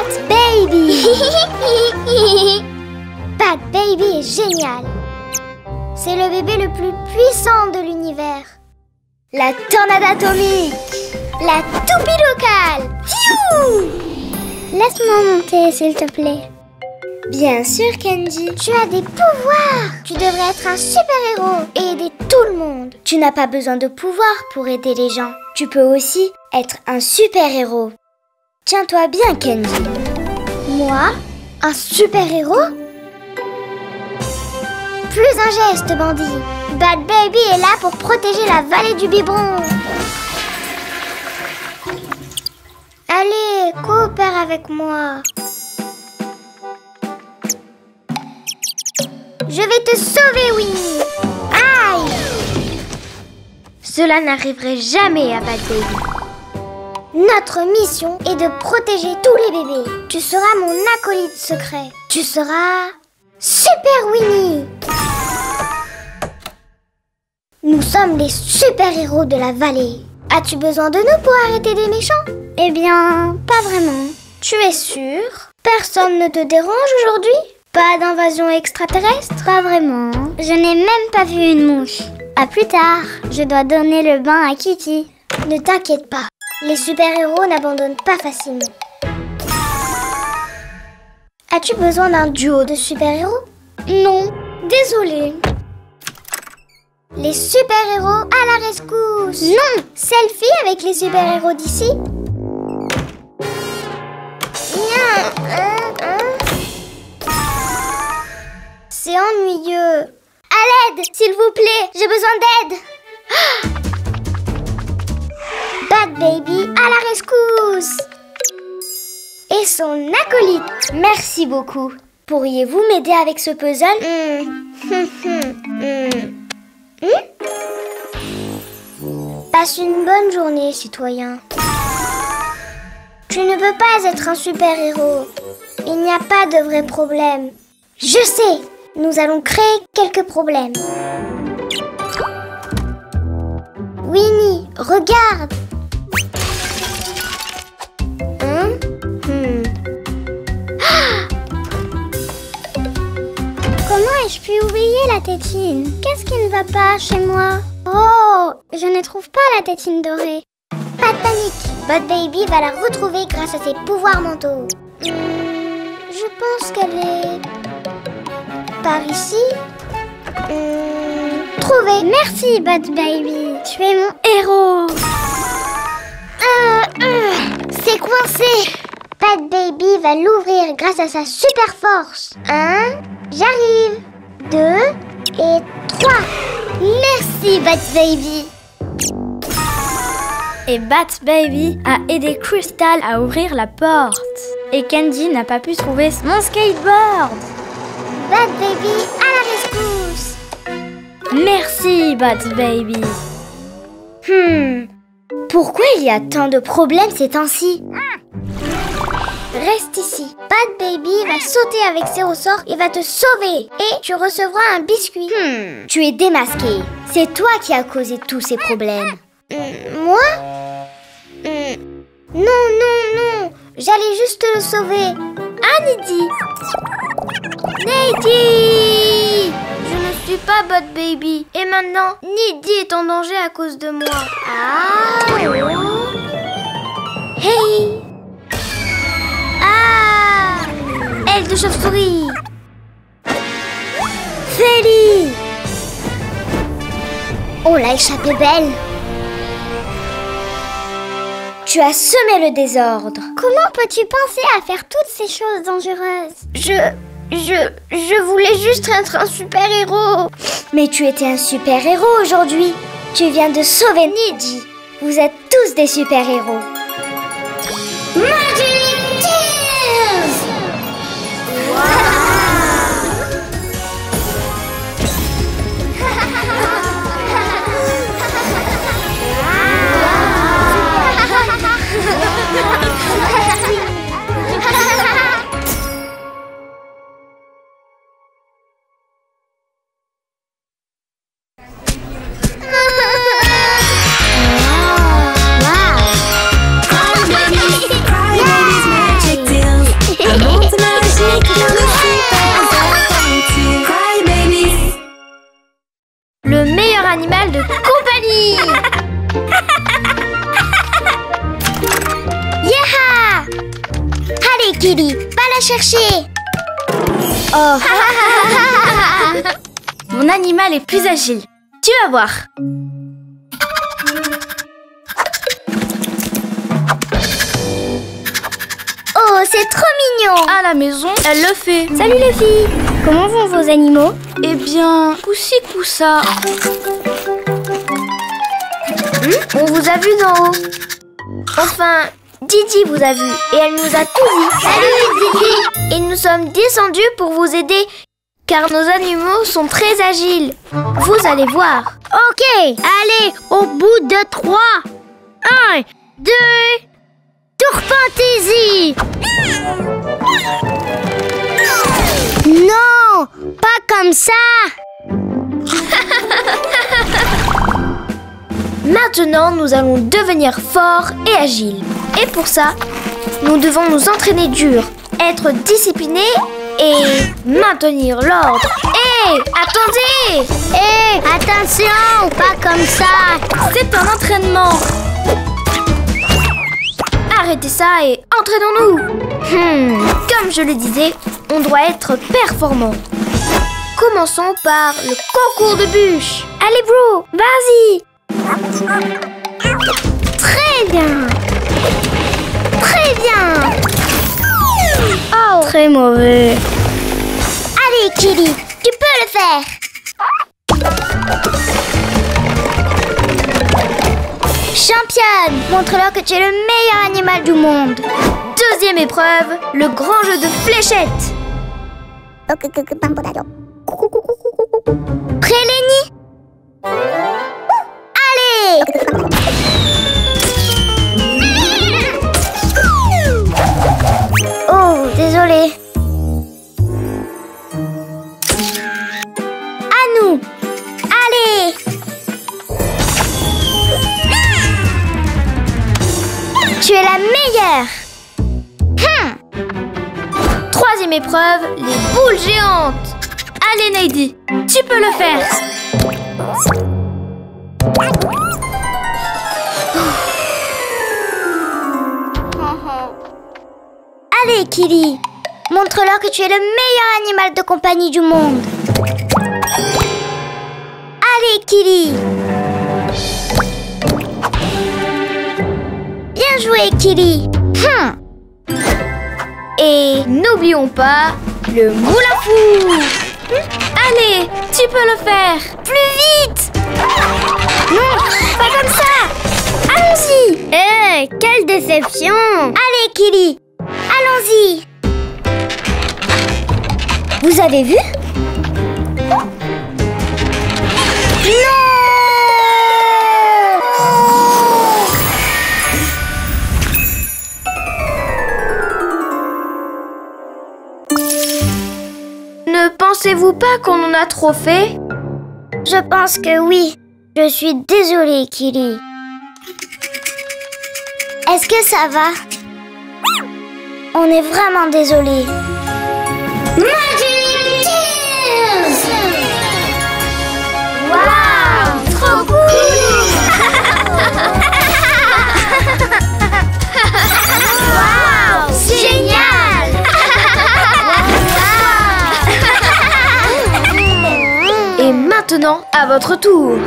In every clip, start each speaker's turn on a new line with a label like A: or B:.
A: Bat Baby. Bat Baby est génial. C'est le bébé le plus puissant de l'univers. La tornade atomique. La toupie locale. Tiou! Laisse-moi monter, s'il te plaît. Bien sûr, Kenji. Tu as des pouvoirs. Tu devrais être un super-héros et aider tout le monde. Tu n'as pas besoin de pouvoir pour aider les gens. Tu peux aussi être un super-héros. Tiens-toi bien, Kenji. Moi? Un super-héros? Plus un geste, bandit. Bat Baby est là pour protéger la vallée du biberon. Allez, coopère avec moi. Je vais te sauver, Winnie. Aïe! Cela n'arriverait jamais à Bat Baby. Notre mission est de protéger tous les bébés. Tu seras mon acolyte secret. Tu seras... Super Winnie. Nous sommes les super-héros de la vallée. As-tu besoin de nous pour arrêter des méchants? Eh bien, pas vraiment. Tu es sûr? Personne ne te dérange aujourd'hui? Pas d'invasion extraterrestre? Pas vraiment. Je n'ai même pas vu une mouche. À plus tard, je dois donner le bain à Kitty. Ne t'inquiète pas, les super-héros n'abandonnent pas facilement. As-tu besoin d'un duo de super-héros? Non, désolée. Les super-héros à la rescousse. Non, selfie avec les super-héros d'ici. C'est ennuyeux. À l'aide, s'il vous plaît, j'ai besoin d'aide. Bat Baby à la rescousse. Et son acolyte. Merci beaucoup. Pourriez-vous m'aider avec ce puzzle? Passe une bonne journée, citoyen. Tu ne peux pas être un super-héros. Il n'y a pas de vrai problème. Je sais, nous allons créer quelques problèmes. Winnie, regarde. Comment ai-je pu oublier la tétine? Qu'est-ce qui ne va pas chez moi? Oh, je ne trouve pas la tétine dorée. Pas de panique, Bat Baby va la retrouver grâce à ses pouvoirs mentaux. Je pense qu'elle est... par ici. Trouvé. Merci, Bat Baby. Tu es mon héros. C'est coincé. Bat Baby va l'ouvrir grâce à sa super force. 1, j'arrive. 2 et 3. Merci, Bat Baby.
B: Et Bat Baby a aidé Crystal à ouvrir la porte. Et Candy n'a pas pu trouver mon skateboard.
A: Bat Baby à la rescousse.
B: Merci, Bat Baby.
A: Pourquoi il y a tant de problèmes ces temps-ci? Reste ici. Bat Baby va sauter avec ses ressorts et va te sauver. Et tu recevras un biscuit. Tu es démasqué. C'est toi qui as causé tous ces problèmes. Moi? Non. J'allais juste le sauver. Ah, Nidhi! Nidhi!
C: Je ne suis pas Bat Baby. Et maintenant, Nidhi est en danger à cause de moi.
A: Ah! Hey! Ah! Aile de chauve-souris! Feli! On l'a échappé belle! Tu as semé le désordre. Comment peux-tu penser à faire toutes ces choses dangereuses? Je voulais juste être un super-héros. Mais tu étais un super-héros aujourd'hui. Tu viens de sauver Nidhi. Vous êtes tous des super-héros. Magic Tears! Kili, va la chercher.
B: Oh. Mon animal est plus agile. Tu vas voir.
A: Oh, c'est trop mignon.
B: À la maison, elle le fait.
A: Salut les filles. Comment vont vos animaux?
B: Eh bien, coussi coussa.
C: On vous a vu d'en haut. Enfin, Didi vous a vu et elle nous a tout dit.
A: Salut Didi.
C: Et nous sommes descendus pour vous aider car nos animaux sont très agiles. Vous allez voir.
A: Ok, allez, au bout de 3. 1, 2, tour fantaisie. Non, pas comme ça.
C: Maintenant, nous allons devenir forts et agiles. Et pour ça, nous devons nous entraîner dur, être disciplinés et maintenir l'ordre. Hé, attendez!
A: Hé, attention, pas comme ça.
B: C'est un entraînement.
C: Arrêtez ça et entraînons-nous. Comme je le disais, on doit être performant. Commençons par le concours de bûches. Allez bro, vas-y.
A: Très bien. Très bien.
B: Oh, très mauvais.
A: Allez, Kili, tu peux le faire. Championne, montre-leur que tu es le meilleur animal du monde.
C: Deuxième épreuve, le grand jeu de fléchettes.
A: Prêt, Lenny? Allez! Oh, désolé. À nous. Allez! Tu es la meilleure.
C: Troisième épreuve, les boules géantes.
B: Allez, Nady, tu peux le faire.
A: Allez, Kili, montre-leur que tu es le meilleur animal de compagnie du monde. Allez, Kili. Bien joué, Kili.
C: Et n'oublions pas le moulin à fou.
B: Allez, tu peux le faire.
A: Plus vite. Non, pas comme ça. Allons-y. Quelle déception. Allez, Kili, allons-y. Vous avez vu?
C: Ne pensez-vous pas qu'on en a trop fait?
A: Je pense que oui. Je suis désolée, Kili. Est-ce que ça va? On est vraiment désolé. Magic Tears! Waouh! Trop cool! Waouh! Génial!
C: Et maintenant, à votre tour.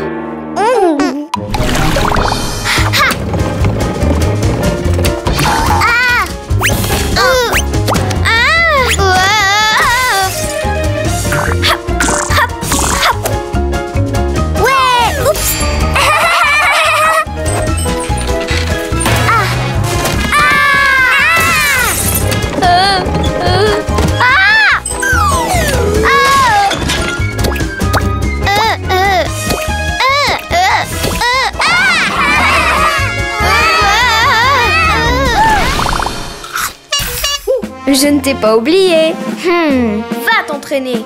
C: Je ne t'ai pas oublié. Va t'entraîner.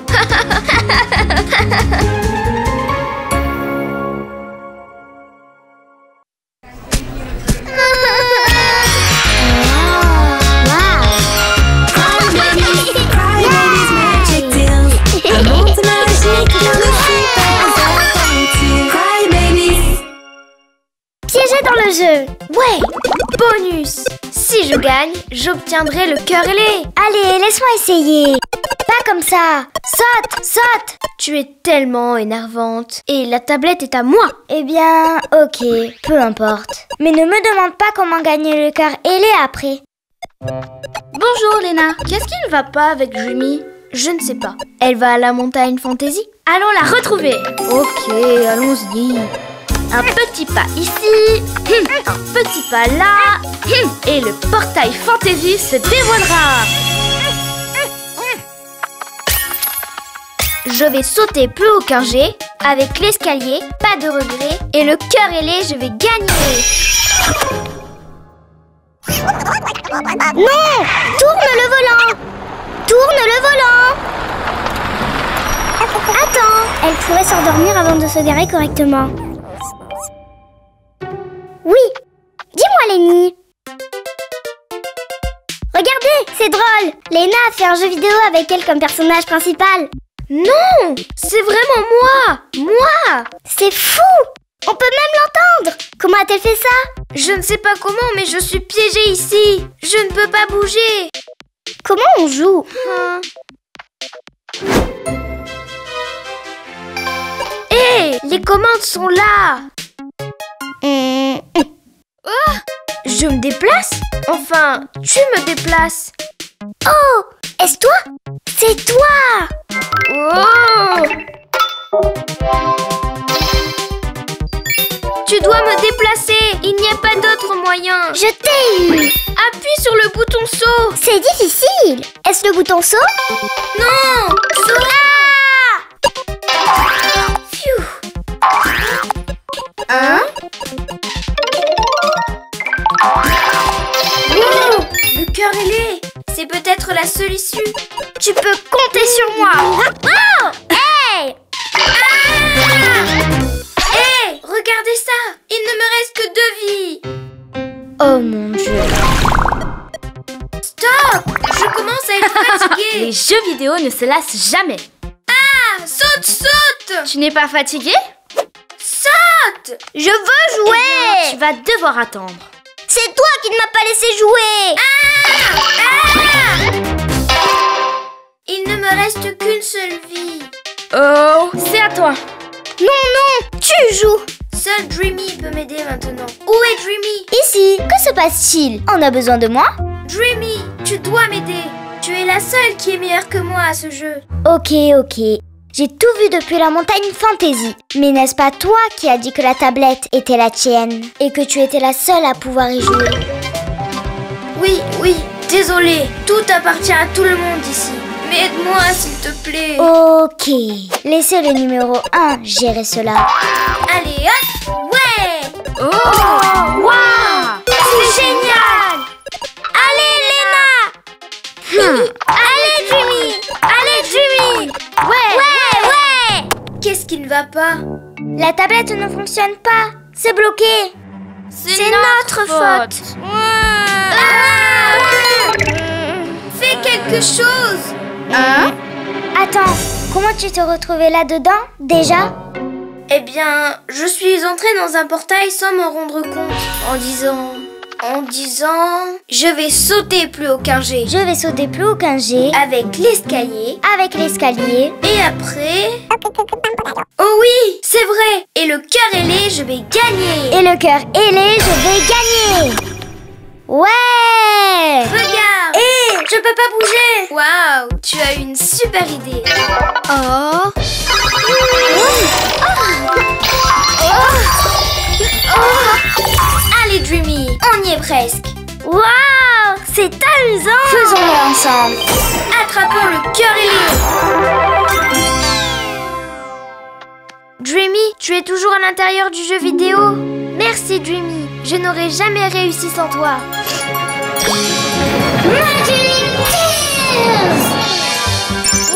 A: Piégé dans le jeu.
C: Ouais. Bonus. Si je gagne, j'obtiendrai le cœur ailé.
A: Allez, laisse-moi essayer. Pas comme ça. Saute, saute.
C: Tu es tellement énervante. Et la tablette est à moi.
A: Eh bien, ok, peu importe. Mais ne me demande pas comment gagner le cœur ailé après.
B: Bonjour Léna, qu'est-ce qui ne va pas avec Dreamy?
C: Je ne sais pas. Elle va à la montagne fantasy.
B: Allons la retrouver.
C: Ok, allons-y.
B: Un petit pas ici, un petit pas là, et le portail fantasy se dévoilera.
C: Je vais sauter plus haut qu'un G. Avec l'escalier, pas de regret. Et le cœur ailé, je vais gagner.
A: Non! Tourne le volant! Tourne le volant! Attends, elle pourrait s'endormir avant de se garer correctement. Oui, dis-moi Lenny. Regardez, c'est drôle. Léna a fait un jeu vidéo avec elle comme personnage principal.
C: Non, c'est vraiment moi. Moi.
A: C'est fou! On peut même l'entendre. Comment a-t-elle fait ça?
C: Je ne sais pas comment, mais je suis piégée ici. Je ne peux pas bouger.
A: Comment on joue?
C: Hé, les commandes sont là. Oh, je me déplace? Enfin, tu me déplaces.
A: Oh, est-ce toi? C'est toi!
C: Oh! Tu dois me déplacer. Il n'y a pas d'autre moyen.
A: Je t'ai eu!
C: Appuie sur le bouton saut.
A: C'est difficile! Est-ce le bouton saut?
C: Non! Saut!
A: Phew!
C: Hein? Wow! Le cœur ailé! C'est peut-être la seule issue. Tu peux compter sur moi.
A: Oh! Hey!
C: Hey! Regardez ça! Il ne me reste que 2 vies.
A: Oh mon Dieu!
C: Stop! Je commence à être fatiguée.
B: Les jeux vidéo ne se lassent jamais.
C: Ah! Saute, saute!
B: Tu n'es pas fatigué?
C: Saute!
A: Je veux jouer!
B: Tu vas devoir attendre.
A: C'est toi qui ne m'as pas laissé jouer!
C: Il ne me reste qu'une seule vie.
B: Oh, c'est à toi.
A: Non, tu joues!
C: Seul Dreamy peut m'aider maintenant. Où est Dreamy?
A: Ici, que se passe-t-il? On a besoin de moi?
C: Dreamy, tu dois m'aider. Tu es la seule qui est meilleure que moi à ce jeu.
A: Ok. J'ai tout vu depuis la montagne fantasy. Mais n'est-ce pas toi qui as dit que la tablette était la tienne? Et que tu étais la seule à pouvoir y jouer?
C: Oui, désolé. Tout appartient à tout le monde ici. Mais aide-moi s'il te plaît.
A: Ok. Laissez le numéro 1 gérer cela.
C: Allez, hop! Ouais!
B: Oh, waouh!
C: C'est génial!
A: Allez, Léna! Allez, Dreamy! Allez, Dreamy! Ouais!
C: Qu'est-ce qui ne va pas?
A: La tablette ne fonctionne pas. C'est bloqué.
C: C'est notre faute. Fais quelque chose.
B: Hein?
A: Attends, comment tu t'es retrouvée là-dedans, déjà?
C: Eh bien, je suis entrée dans un portail sans m'en rendre compte. En disant... Je vais sauter plus haut qu'un G.
A: Je vais sauter plus haut qu'un G.
C: Avec l'escalier.
A: Avec l'escalier.
C: Et après... Oh oui, c'est vrai. Et le cœur ailé, je vais gagner.
A: Et le cœur ailé, je vais gagner. Ouais!
C: Regarde. Hé, je peux pas bouger. Waouh, tu as une super idée.
A: Oh!
C: Allez Dreamy, on y est presque.
A: Waouh! C'est amusant! Faisons-le ensemble.
C: Attrapons le cœur ailé. Dreamy, tu es toujours à l'intérieur du jeu vidéo? Merci Dreamy, je n'aurais jamais réussi sans toi.
A: Magic Tears!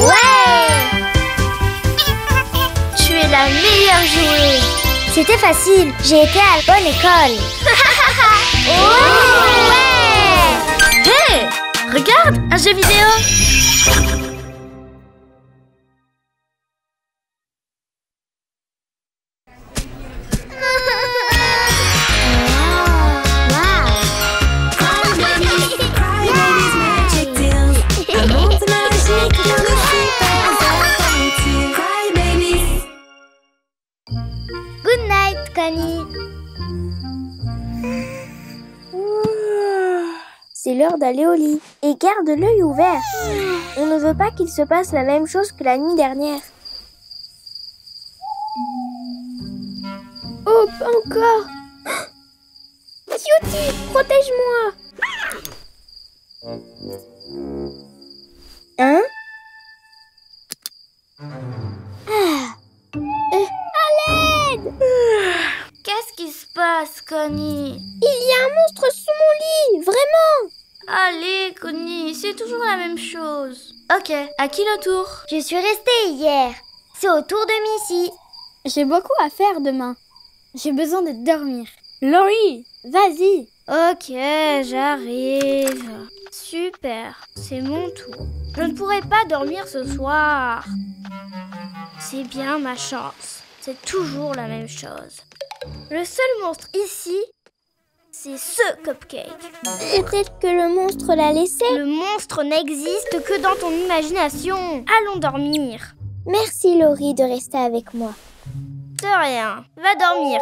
A: Ouais!
C: Tu es la meilleure joueuse.
A: C'était facile, j'ai été à la bonne école.
B: Hé! Regarde, un jeu vidéo.
C: Annie. C'est l'heure d'aller au lit. Et garde l'œil ouvert. On ne veut pas qu'il se passe la même chose que la nuit dernière. Oh, pas encore. Cutie, protège-moi. Hein? À l'aide!
B: Qu'est-ce qui se passe, Connie?
C: Il y a un monstre sous mon lit, vraiment!
B: Allez, Connie, c'est toujours la même chose. Ok, à qui le tour?
A: Je suis restée hier. C'est au tour de Missy.
C: J'ai beaucoup à faire demain. J'ai besoin de dormir. Laurie, vas-y.
B: Ok, j'arrive. Super, c'est mon tour. Je ne pourrai pas dormir ce soir. C'est bien ma chance. C'est toujours la même chose. Le seul monstre ici, c'est ce cupcake.
C: Peut-être que le monstre l'a laissé.
B: Le monstre n'existe que dans ton imagination. Allons dormir.
C: Merci Laurie de rester avec moi.
B: De rien, va dormir.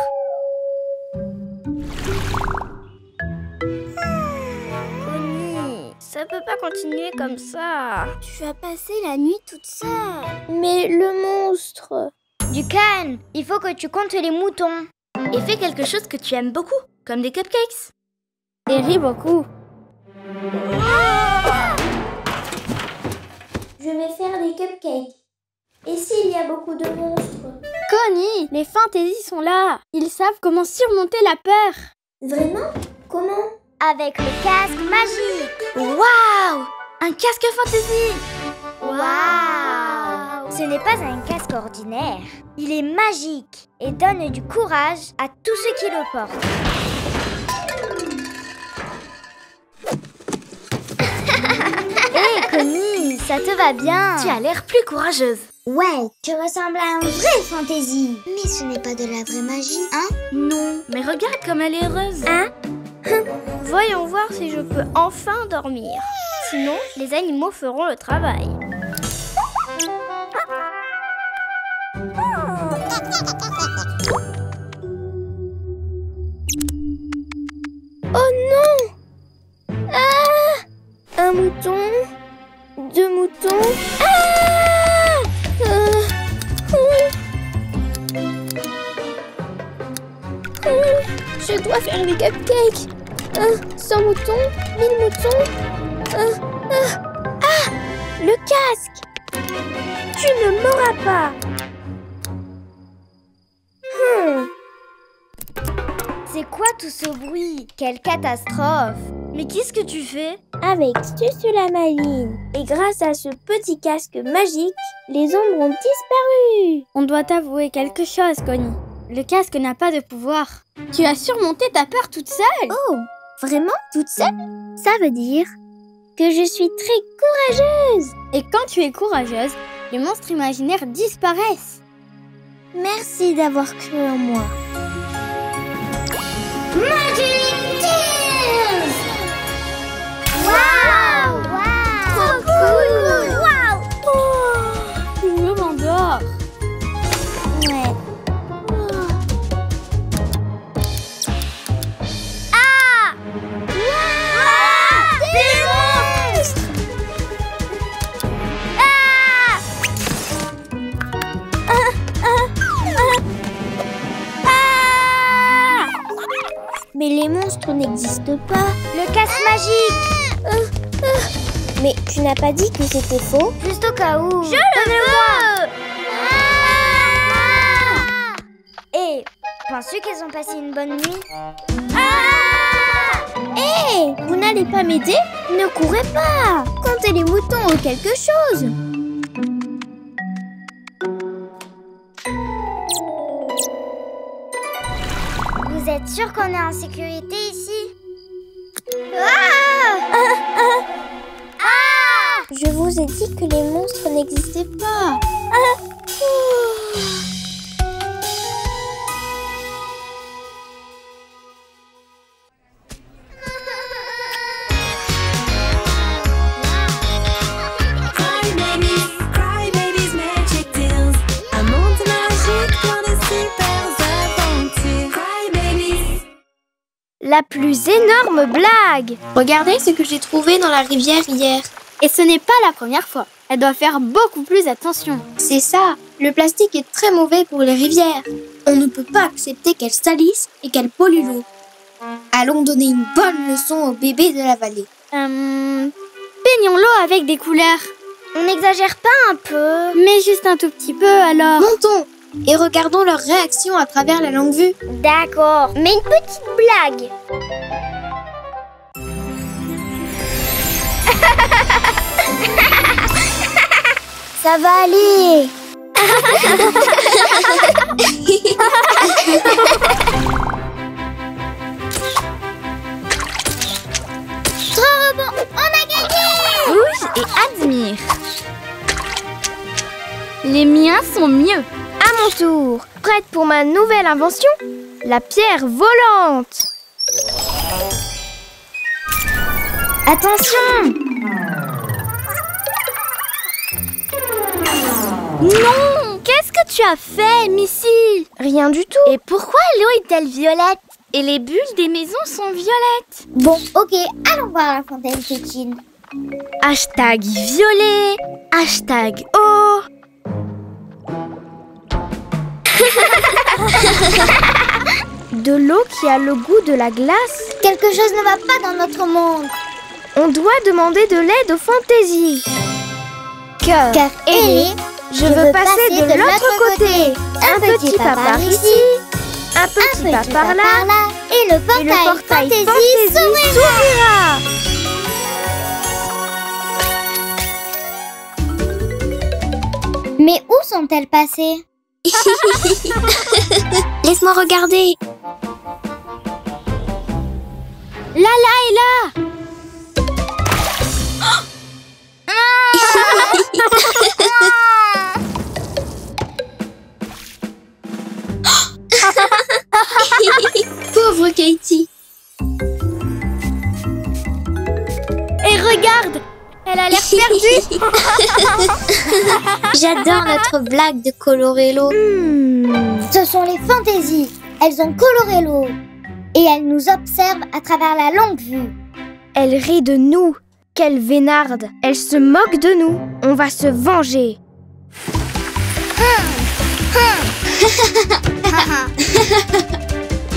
B: Connie, ça peut pas continuer comme ça.
C: Tu vas passer la nuit toute seule. Mais le monstre...
A: Du calme. Il faut que tu comptes les moutons.
B: Et fais quelque chose que tu aimes beaucoup, comme des cupcakes.
C: Et ris beaucoup. Je vais faire des cupcakes. Et s'il y a beaucoup de monstres? Connie, les fantaisies sont là. Ils savent comment surmonter la peur. Vraiment? Comment?
A: Avec le casque magique.
B: Waouh! Un casque fantaisie!
A: Waouh! Ce n'est pas un casque ordinaire. Il est magique et donne du courage à tous ceux qui le portent. Hé, Connie, ça te va bien?
B: Tu as l'air plus courageuse.
A: Ouais, tu ressembles à un vrai fantaisie. Mais ce n'est pas de la vraie magie, hein?
B: Non, mais regarde comme elle est heureuse.
C: Hein?
B: Voyons voir si je peux enfin dormir. Sinon, les animaux feront le travail.
C: Oh non! Ah! Un mouton, deux moutons. Ah! Je dois faire des cupcakes. 100 moutons, 1000 moutons. Ah! Le casque! Tu ne m'auras pas!
A: C'est quoi tout ce bruit? Quelle catastrophe!
B: Mais qu'est-ce que tu fais?
C: Avec Susulamaline et grâce à ce petit casque magique, les ombres ont disparu. On doit t'avouer quelque chose, Connie. Le casque n'a pas de pouvoir. Tu as surmonté ta peur toute seule. Oh, vraiment? Toute seule? Ça veut dire que je suis très courageuse. Et quand tu es courageuse, les monstres imaginaires disparaissent. Merci d'avoir cru en moi.
A: Magic Tears! Waouh! Trop cool! Waouh!
C: Oh, je m'endors. Ouais.
A: Ah! Waouh! Des monstres! Ah!
C: Mais les monstres n'existent pas.
A: Le casque magique!
C: Mais tu n'as pas dit que c'était faux?
A: Juste au cas où.
B: Je le veux!
A: Et penses-tu qu'elles ont passé une bonne nuit?
C: Hé, vous n'allez pas m'aider? Ne courez pas! Comptez les moutons ou quelque chose!
A: Vous êtes sûr qu'on est en sécurité ici?
C: Je vous ai dit que les monstres n'existaient pas.
D: Cry babies, magic deals. Un monde magique pour de super aventures.
C: la plus énorme blague.
D: Regardez ce que j'ai trouvé dans la rivière hier.
E: Et ce n'est pas la première fois. Elle doit faire beaucoup plus attention.
D: C'est ça, le plastique est très mauvais pour les rivières. On ne peut pas accepter qu'elles salissent et qu'elles polluent l'eau. Allons donner une bonne leçon aux bébés de la vallée.
E: Peignons l'eau avec des couleurs.
B: On n'exagère pas un peu?
E: Mais juste un tout petit peu alors.
D: Montons et regardons leur réaction à travers la longue vue.
B: D'accord, mais une petite blague.
A: Ça va aller.
B: Trop bon, on a gagné!
E: Bouge et admire. Les miens sont mieux.
C: À mon tour, prête pour ma nouvelle invention, la pierre volante.
A: Attention!
E: Non! Qu'est-ce que tu as fait, Missy?
C: Rien du tout.
B: Et pourquoi l'eau est-elle violette?
E: Et les bulles des maisons sont violettes.
A: Bon, ok, allons voir la fontaine fétine.
C: Hashtag violet, hashtag eau. De l'eau qui a le goût de la glace.
A: Quelque chose ne va pas dans notre monde.
C: On doit demander de l'aide aux fantaisies. Cœur ailé, je veux passer de l'autre côté. Un petit pas par ici, un petit pas par là,
A: et le portail fantaisie s'ouvrira. Mais où sont-elles passées?
D: Laisse-moi regarder.
E: Lala est là.
D: Pauvre Katie.
E: Et regarde, elle a l'air perdue.
D: J'adore notre blague de colorer l'eau.
A: Ce sont les fantaisies. Elles ont coloré l'eau. Et elles nous observent à travers la longue vue.
C: Elle rit de nous. Quelle vénarde. Elle se moque de nous. On va se venger.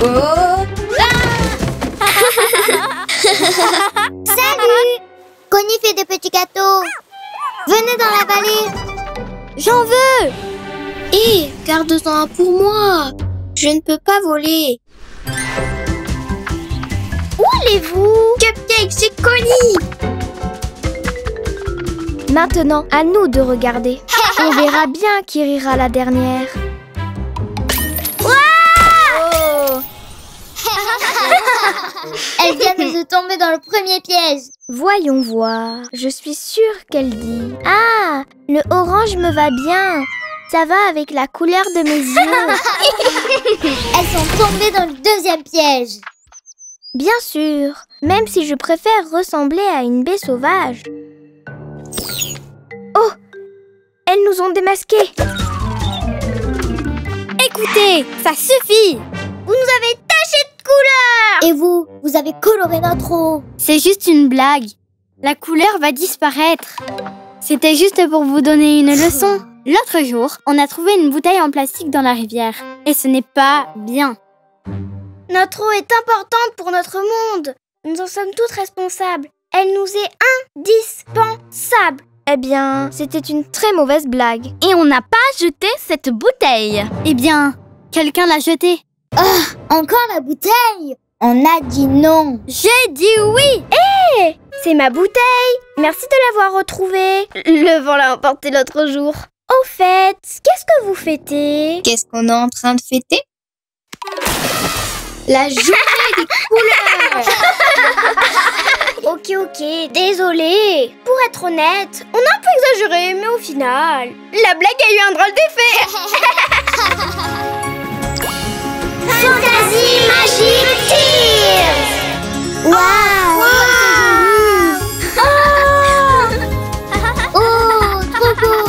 D: Oh.
A: Salut! Connie fait des petits gâteaux. Venez dans la vallée.
E: J'en veux.
D: Hé, garde-en un pour moi. Je ne peux pas voler.
B: Où allez-vous?
D: Cupcake, c'est Connie.
C: Maintenant, à nous de regarder. On verra bien qui rira la dernière.
A: Elle vient de se tomber dans le premier piège.
C: Voyons voir. Je suis sûre qu'elle dit. Ah, le orange me va bien. Ça va avec la couleur de mes yeux.
A: Elles sont tombées dans le deuxième piège.
C: Bien sûr, même si je préfère ressembler à une baie sauvage. Oh, elles nous ont démasqués.
E: Écoutez, ça suffit.
B: Vous nous avez taché de couleur!
A: Et vous avez coloré notre eau.
E: C'est juste une blague. La couleur va disparaître. C'était juste pour vous donner une leçon. L'autre jour, on a trouvé une bouteille en plastique dans la rivière. Et ce n'est pas bien.
B: Notre eau est importante pour notre monde. Nous en sommes toutes responsables. Elle nous est indispensable.
C: Eh bien, c'était une très mauvaise blague.
E: Et on n'a pas jeté cette bouteille. Eh bien, quelqu'un l'a jetée.
A: Encore la bouteille? On a dit non.
E: J'ai dit oui.
C: C'est ma bouteille. Merci de l'avoir retrouvée. Le vent l'a emportée l'autre jour. Au fait, qu'est-ce que vous fêtez?
D: Qu'est-ce qu'on est en train de fêter? La journée des couleurs.
B: Ok, désolée. Pour être honnête, on a un peu exagéré, mais au final, la blague a eu un drôle d'effet.
A: Fantasy Magic Tears. Waouh! Oh, trop beau!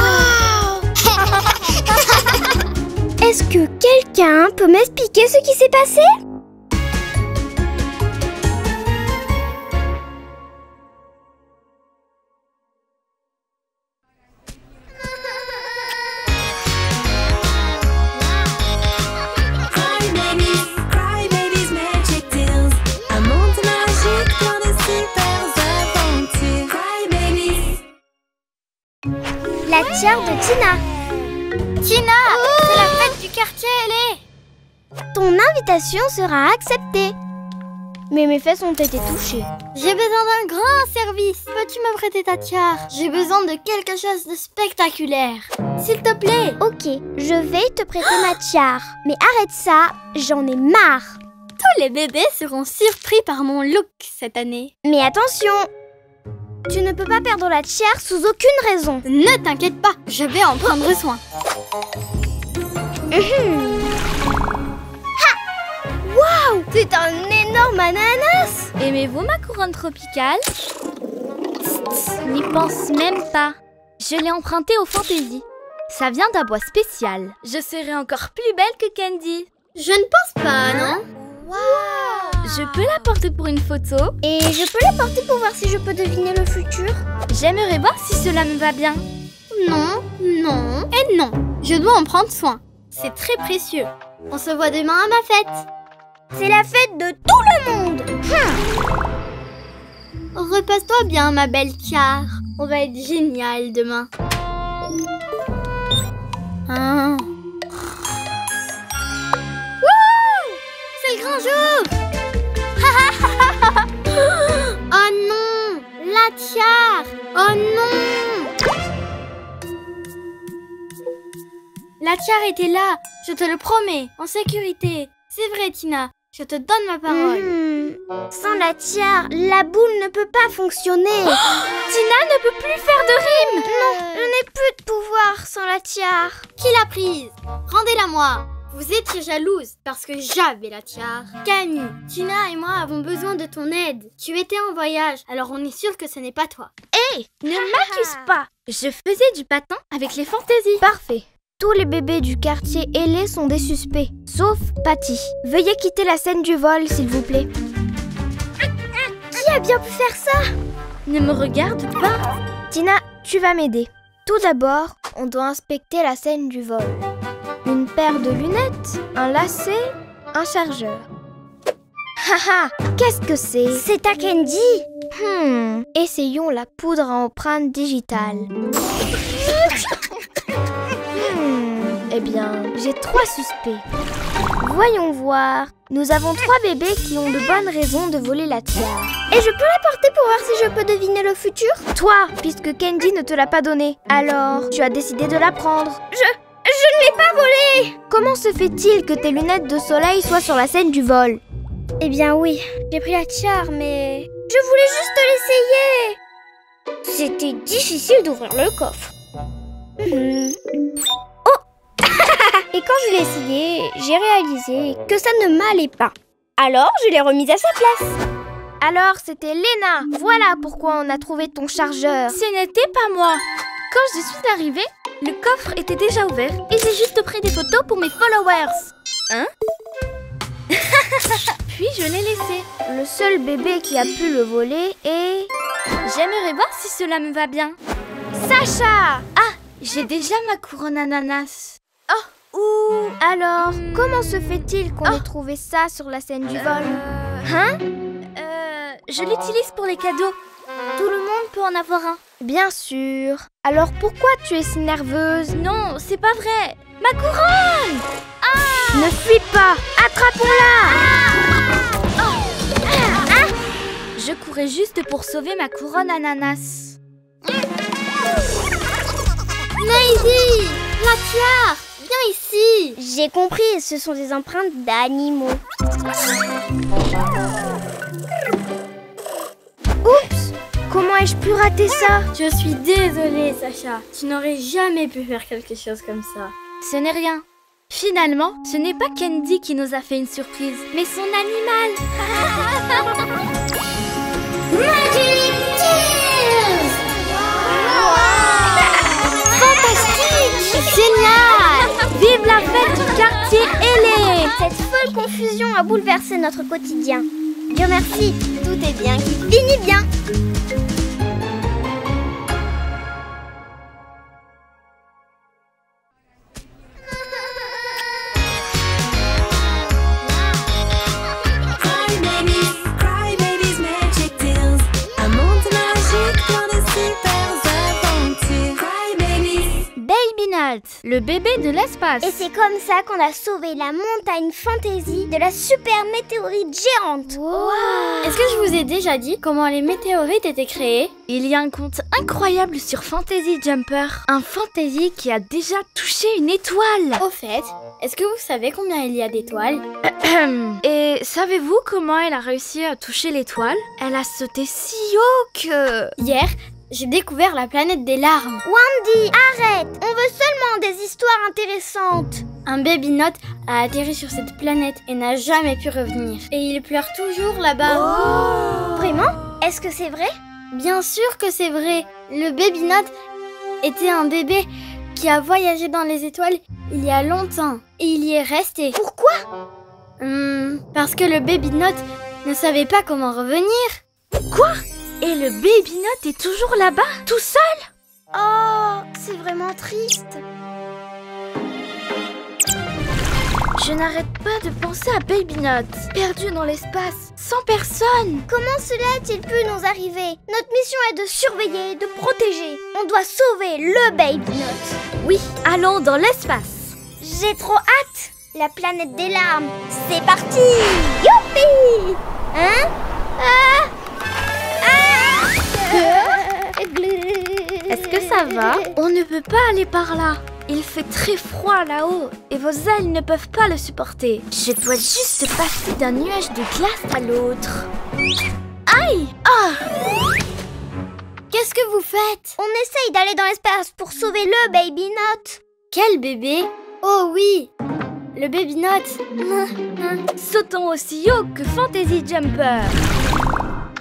B: Est-ce que quelqu'un peut m'expliquer ce qui s'est passé?
A: La tiare de Tina.
E: Tina, c'est la fête du quartier, elle est.
A: Ton invitation sera acceptée. Mais mes fesses ont été touchées.
E: J'ai besoin d'un grand service. Peux-tu me prêter ta tiare? J'ai besoin de quelque chose de spectaculaire. S'il te plaît.
A: Ok, je vais te prêter ma tiare. Mais arrête ça, j'en ai marre.
E: Tous les bébés seront surpris par mon look cette année.
A: Mais attention, tu ne peux pas perdre la tiare sous aucune raison.
E: Ne t'inquiète pas, je vais en prendre soin.
A: Waouh, c'est un énorme ananas.
B: Aimez-vous ma couronne tropicale? N'y pense même pas. Je l'ai empruntée au Fantasy. Ça vient d'un bois spécial. Je serai encore plus belle que Candy.
E: Je ne pense pas, non?
B: Je peux la porter pour une photo?
A: Et je peux la porter pour voir si je peux deviner le futur?
B: J'aimerais voir si cela me va bien.
E: Non, non et non. Je dois en prendre soin. C'est très précieux. On se voit demain à ma fête.
A: C'est la fête de tout le monde.
E: Repose-toi bien, ma belle tiare. On va être génial demain. Wouh! C'est le grand jour! Oh non! La tiare! Oh non! La tiare était là, je te le promets, en sécurité. C'est vrai, Tina, je te donne ma parole.
A: Sans la tiare, la boule ne peut pas fonctionner.
B: Tina ne peut plus faire de rime.
A: Non, je n'ai plus de pouvoir sans la tiare.
E: Qui l'a prise? Rendez-la moi. Vous étiez jalouse parce que j'avais la tiare. Camille, Tina et moi avons besoin de ton aide. Tu étais en voyage, alors on est sûr que ce n'est pas toi.
B: Hé, ne m'accuse pas. Je faisais du patin avec les fantaisies.
A: Parfait. Tous les bébés du quartier ailé sont des suspects, sauf Patty. Veuillez quitter la scène du vol, s'il vous plaît. Qui a bien pu faire ça?
B: Ne me regarde pas.
A: Tina, tu vas m'aider. Tout d'abord, on doit inspecter la scène du vol. Une paire de lunettes, un lacet, un chargeur. Haha, qu'est-ce que c'est? C'est ta Candy. Essayons la poudre à empreinte digitale. Eh bien, j'ai 3 suspects. Voyons voir. Nous avons 3 bébés qui ont de bonnes raisons de voler la tiare. Et je peux la porter pour voir si je peux deviner le futur? Toi, puisque Candy ne te l'a pas donnée. Alors, tu as décidé de la prendre. Je ne l'ai pas volée! Comment se fait-il que tes lunettes de soleil soient sur la scène du vol? Eh bien oui, j'ai pris la tiare, mais... Je voulais juste l'essayer. C'était difficile d'ouvrir le coffre. Et quand je l'ai essayé, j'ai réalisé que ça ne m'allait pas. Alors, je l'ai remise à sa place. Alors, c'était Léna. Voilà pourquoi on a trouvé ton chargeur.
B: Ce n'était pas moi. Quand je suis arrivée, le coffre était déjà ouvert et j'ai juste pris des photos pour mes followers. Hein? Puis je l'ai laissé.
A: Le seul bébé qui a pu le voler est...
B: J'aimerais voir si cela me va bien.
A: Sacha!
B: Ah, j'ai déjà ma couronne ananas.
A: Alors, comment se fait-il qu'on ait trouvé ça sur la scène du vol?
B: Je l'utilise pour les cadeaux. Tout le monde peut en avoir un.
A: Bien sûr. Alors pourquoi tu es si nerveuse?
B: Non, c'est pas vrai. Ma couronne!
A: Ne fuis pas! Attrapons-la!
B: Je courais juste pour sauver ma couronne ananas.
E: Maisie! La tiare! Viens ici!
A: J'ai compris, ce sont des empreintes d'animaux. Oups! Comment ai-je pu rater ça?
E: Je suis désolée, Sacha. Tu n'aurais jamais pu faire quelque chose comme ça.
B: Ce n'est rien. Finalement, ce n'est pas Candy qui nous a fait une surprise, mais son animal.
A: Magic Tears! Fantastique!
B: Génial! Vive la fête du quartier ailé!
A: Cette folle confusion a bouleversé notre quotidien. Dieu merci, tout est bien qui finit bien.
F: Un monde magique dans de super aventures. Cry babies,
B: Walt, le bébé de l'espace.
A: Et c'est comme ça qu'on a sauvé la montagne Fantasy de la super météorite géante.
E: Wow. Est-ce que je vous ai déjà dit comment les météorites étaient créées?
B: Il y a un conte incroyable sur Fantasy Jumper. Un Fantasy qui a déjà touché une étoile.
E: Au fait, est-ce que vous savez combien il y a d'étoiles?
B: Et savez-vous comment elle a réussi à toucher l'étoile? Elle a sauté si haut que...
E: Hier, j'ai découvert la planète des larmes.
A: Wendy, arrête! On veut seulement des histoires intéressantes.
E: Un baby note a atterri sur cette planète et n'a jamais pu revenir. Et il pleure toujours là-bas.
A: Vraiment? Est-ce que c'est vrai?
E: Bien sûr que c'est vrai. Le baby note était un bébé qui a voyagé dans les étoiles il y a longtemps. Et il y est resté.
A: Pourquoi?
E: Parce que le baby note ne savait pas comment revenir.
B: Quoi? Et le baby note est toujours là-bas, tout seul?
A: Oh, c'est vraiment triste.
B: Je n'arrête pas de penser à Baby Note, perdu dans l'espace, sans personne.
A: Comment cela a-t-il pu nous arriver? Notre mission est de surveiller, de protéger. On doit sauver le Baby Note.
B: Oui, allons dans l'espace.
A: J'ai trop hâte. La planète des larmes, c'est parti. Youpi! Hein?
B: Est-ce que ça va? On ne peut pas aller par là. Il fait très froid là-haut et vos ailes ne peuvent pas le supporter. Je dois juste passer d'un nuage de glace à l'autre. Aïe! Ah!
E: Qu'est-ce que vous faites?
A: On essaye d'aller dans l'espace pour sauver le Baby Note.
E: Quel bébé? Oh oui! Le baby note.
B: Sautons aussi haut que Fantasy Jumper.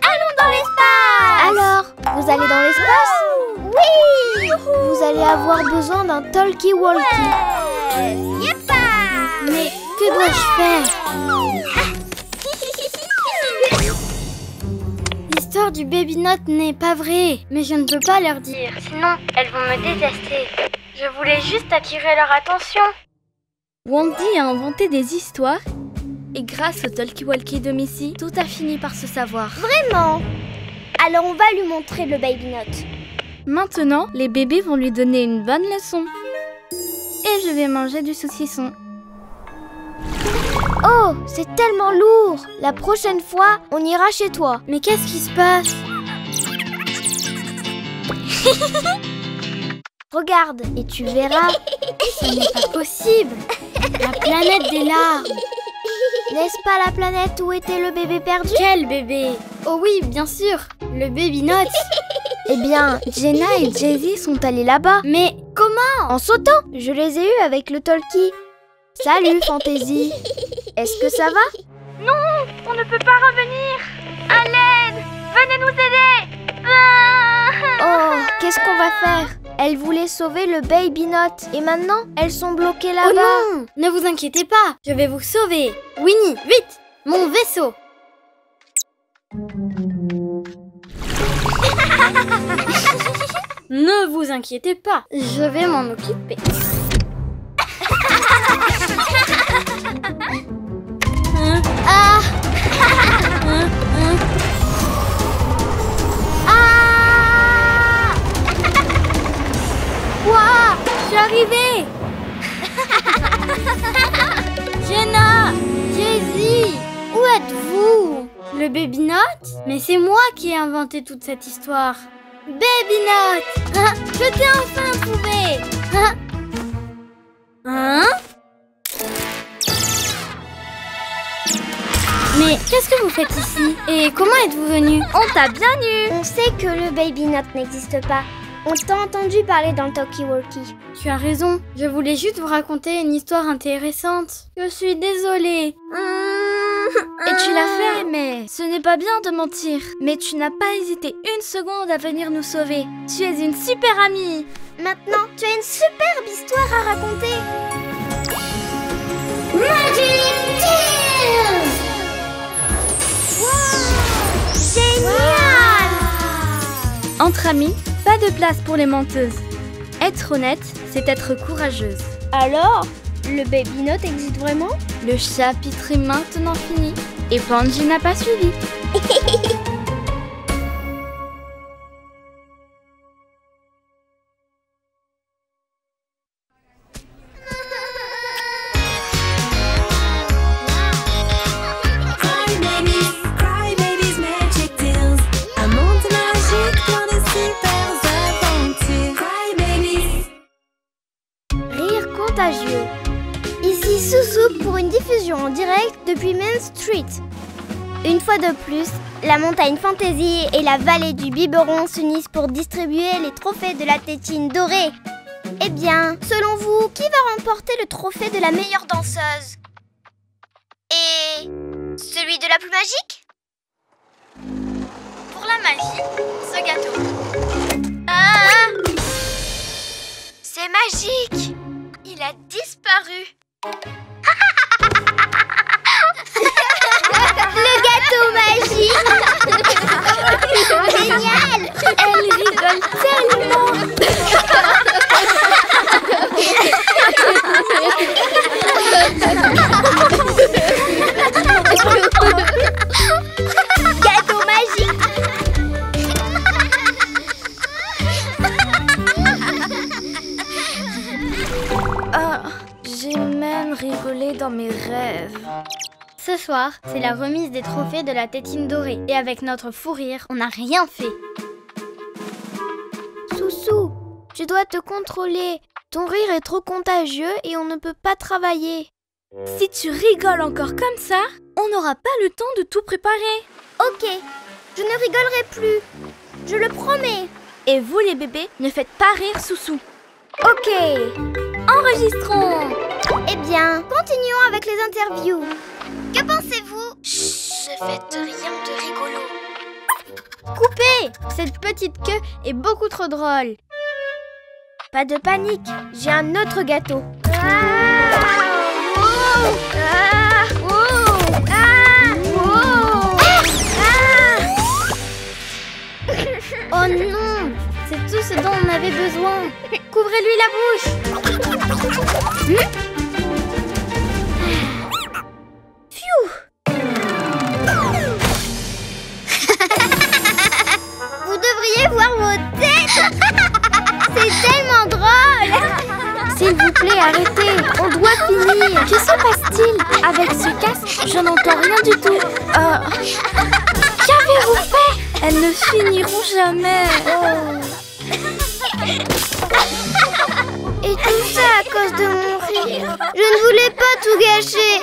A: Allons dans l'espace!
C: Alors, vous allez dans l'espace?
A: Oui!
C: Vous allez avoir besoin d'un talkie-walkie.
A: Yeppa!
E: Mais que dois-je faire? L'histoire du baby note n'est pas vraie, mais je ne peux pas leur dire. Sinon, elles vont me détester. Je voulais juste attirer leur attention.
B: Wendy a inventé des histoires et grâce au talkie-walkie de Missy, tout a fini par se savoir.
A: Vraiment? Alors on va lui montrer le Baby Note.
B: Maintenant, les bébés vont lui donner une bonne leçon. Et je vais manger du saucisson.
C: Oh, c'est tellement lourd. La prochaine fois, on ira chez toi.
E: Mais qu'est-ce qui se passe?
C: Regarde, et tu verras.
E: Ce n'est pas possible. La planète des larmes.
C: N'est-ce pas la planète où était le bébé perdu?
E: Quel bébé? Oh oui, bien sûr, le baby note.
C: Eh bien, Jenna et Jay-Z sont allés là-bas.
E: Mais comment?
C: En sautant. Je les ai eus avec le talkie. Salut, Fantasy. Est-ce que ça va?
B: Non, on ne peut pas revenir. À l'aide! Venez nous aider!
C: Oh, qu'est-ce qu'on va faire? Elles voulaient sauver le Baby Note. Et maintenant, elles sont bloquées là-bas.
E: Oh non! Ne vous inquiétez pas, je vais vous sauver. Winnie, vite! Mon vaisseau! Ne vous inquiétez pas, je vais m'en occuper. Ah! Ah! Ouah! Je suis arrivée! Jenna! Jay-Z! Où êtes-vous? Le Baby Note? Mais c'est moi qui ai inventé toute cette histoire. Baby Note! Hein? Je t'ai enfin trouvé! Hein? Hein? Mais qu'est-ce que vous faites ici? Et comment êtes-vous venu?
B: On t'a bien eu!
A: On sait que le Baby Note n'existe pas. On t'a entendu parler dans le talkie-walkie.
E: Tu as raison, je voulais juste vous raconter une histoire intéressante. Je suis désolée.
B: Et tu l'as fait, mais ce n'est pas bien de mentir. Mais tu n'as pas hésité une seconde à venir nous sauver. Tu es une super amie.
A: Maintenant, tu as une superbe histoire à raconter. Magic Tales! Wow! Génial!
B: Entre amis, pas de place pour les menteuses. Être honnête, c'est être courageuse.
A: Alors, le Baby Note existe vraiment?
B: Le chapitre est maintenant fini. Et Panji n'a pas suivi.
C: contagieux.
B: Ici Soussou pour une diffusion en direct depuis Main Street. Une fois de plus, la montagne Fantasy et la vallée du Biberon s'unissent pour distribuer les trophées de la tétine dorée. Eh bien, selon vous, qui va remporter le trophée de la meilleure danseuse? Et celui de la plus magique?
E: Pour la magie, ce gâteau.
C: Ah! C'est magique! Il a disparu.
B: Le gâteau magique! Génial!
C: Elle rigole tellement!
B: Gâteau magique!
C: Ah, j'ai même rigolé dans mes rêves.
E: Ce soir, c'est la remise des trophées de la tétine dorée. Et avec notre fou rire, on n'a rien fait.
C: Soussou, tu dois te contrôler. Ton rire est trop contagieux et on ne peut pas travailler.
E: Si tu rigoles encore comme ça, on n'aura pas le temps de tout préparer.
B: Ok, je ne rigolerai plus. Je le promets.
E: Et vous les bébés, ne faites pas rire Soussou.
B: Ok.
E: Enregistrons.
B: Eh bien, continuons avec les interviews. Que pensez-vous?
C: Chut, ne faites rien de rigolo.
E: Coupez! Cette petite queue est beaucoup trop drôle.
C: Pas de panique, j'ai un autre gâteau.
E: Oh non! C'est tout ce dont on avait besoin. Couvrez-lui la bouche.
B: Vous devriez voir vos têtes. C'est tellement drôle.
C: S'il vous plaît, arrêtez. On doit finir. Que se passe-t-il? Avec ce casque, je n'entends rien du tout. Qu'avez-vous fait?
E: Elles ne finiront jamais.
B: Et tout ça à cause de mon rire. Je ne voulais pas tout gâcher.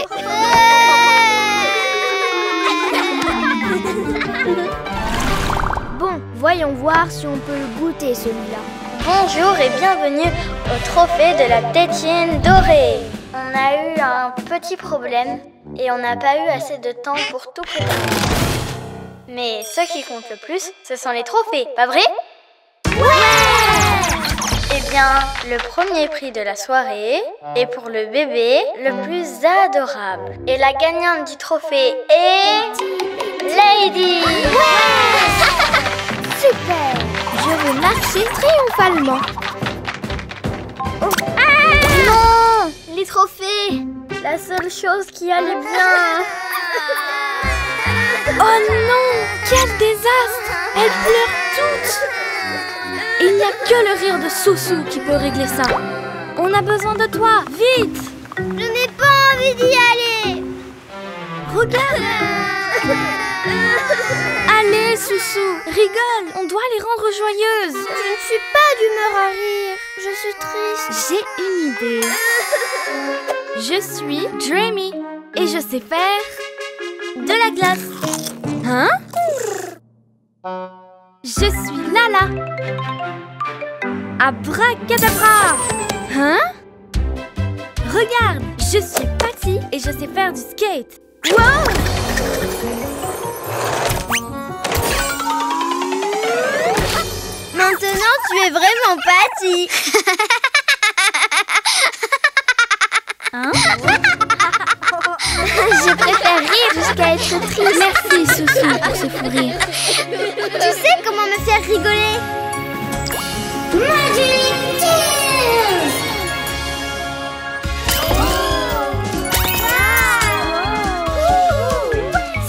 C: Bon, voyons voir si on peut le goûter celui-là.
E: Bonjour et bienvenue au trophée de la tétine dorée. On a eu un petit problème et on n'a pas eu assez de temps pour tout préparer. Mais ce qui compte le plus, ce sont les trophées, pas vrai? Ouais! Eh bien, le premier prix de la soirée est pour le bébé le plus adorable. Et la gagnante du trophée est... Lady!
C: Super! Je vais marcher triomphalement.
E: Non! Les trophées! La seule chose qui allait bien!
C: Oh non! Quel désastre! Elles pleurent toutes!
E: Il n'y a que le rire de Soussou qui peut régler ça. On a besoin de toi, vite!
B: Je n'ai pas envie d'y aller.
E: Regarde! Allez, Soussou, rigole! On doit les rendre joyeuses!
B: Je ne suis pas d'humeur à rire. Je suis triste.
E: J'ai une idée. Je suis Dreamy et je sais faire de la glace. Hein? Je suis Lala. Abracadabra! Hein? Regarde, je suis Patty et je sais faire du skate. Wow!
B: Maintenant, tu es vraiment Patty.
E: Hein?
C: Je préfère rire jusqu'à être triste.
E: Merci, Soussou, pour ce fou rire.
B: Tu sais comment me faire rigoler? Magic Tears!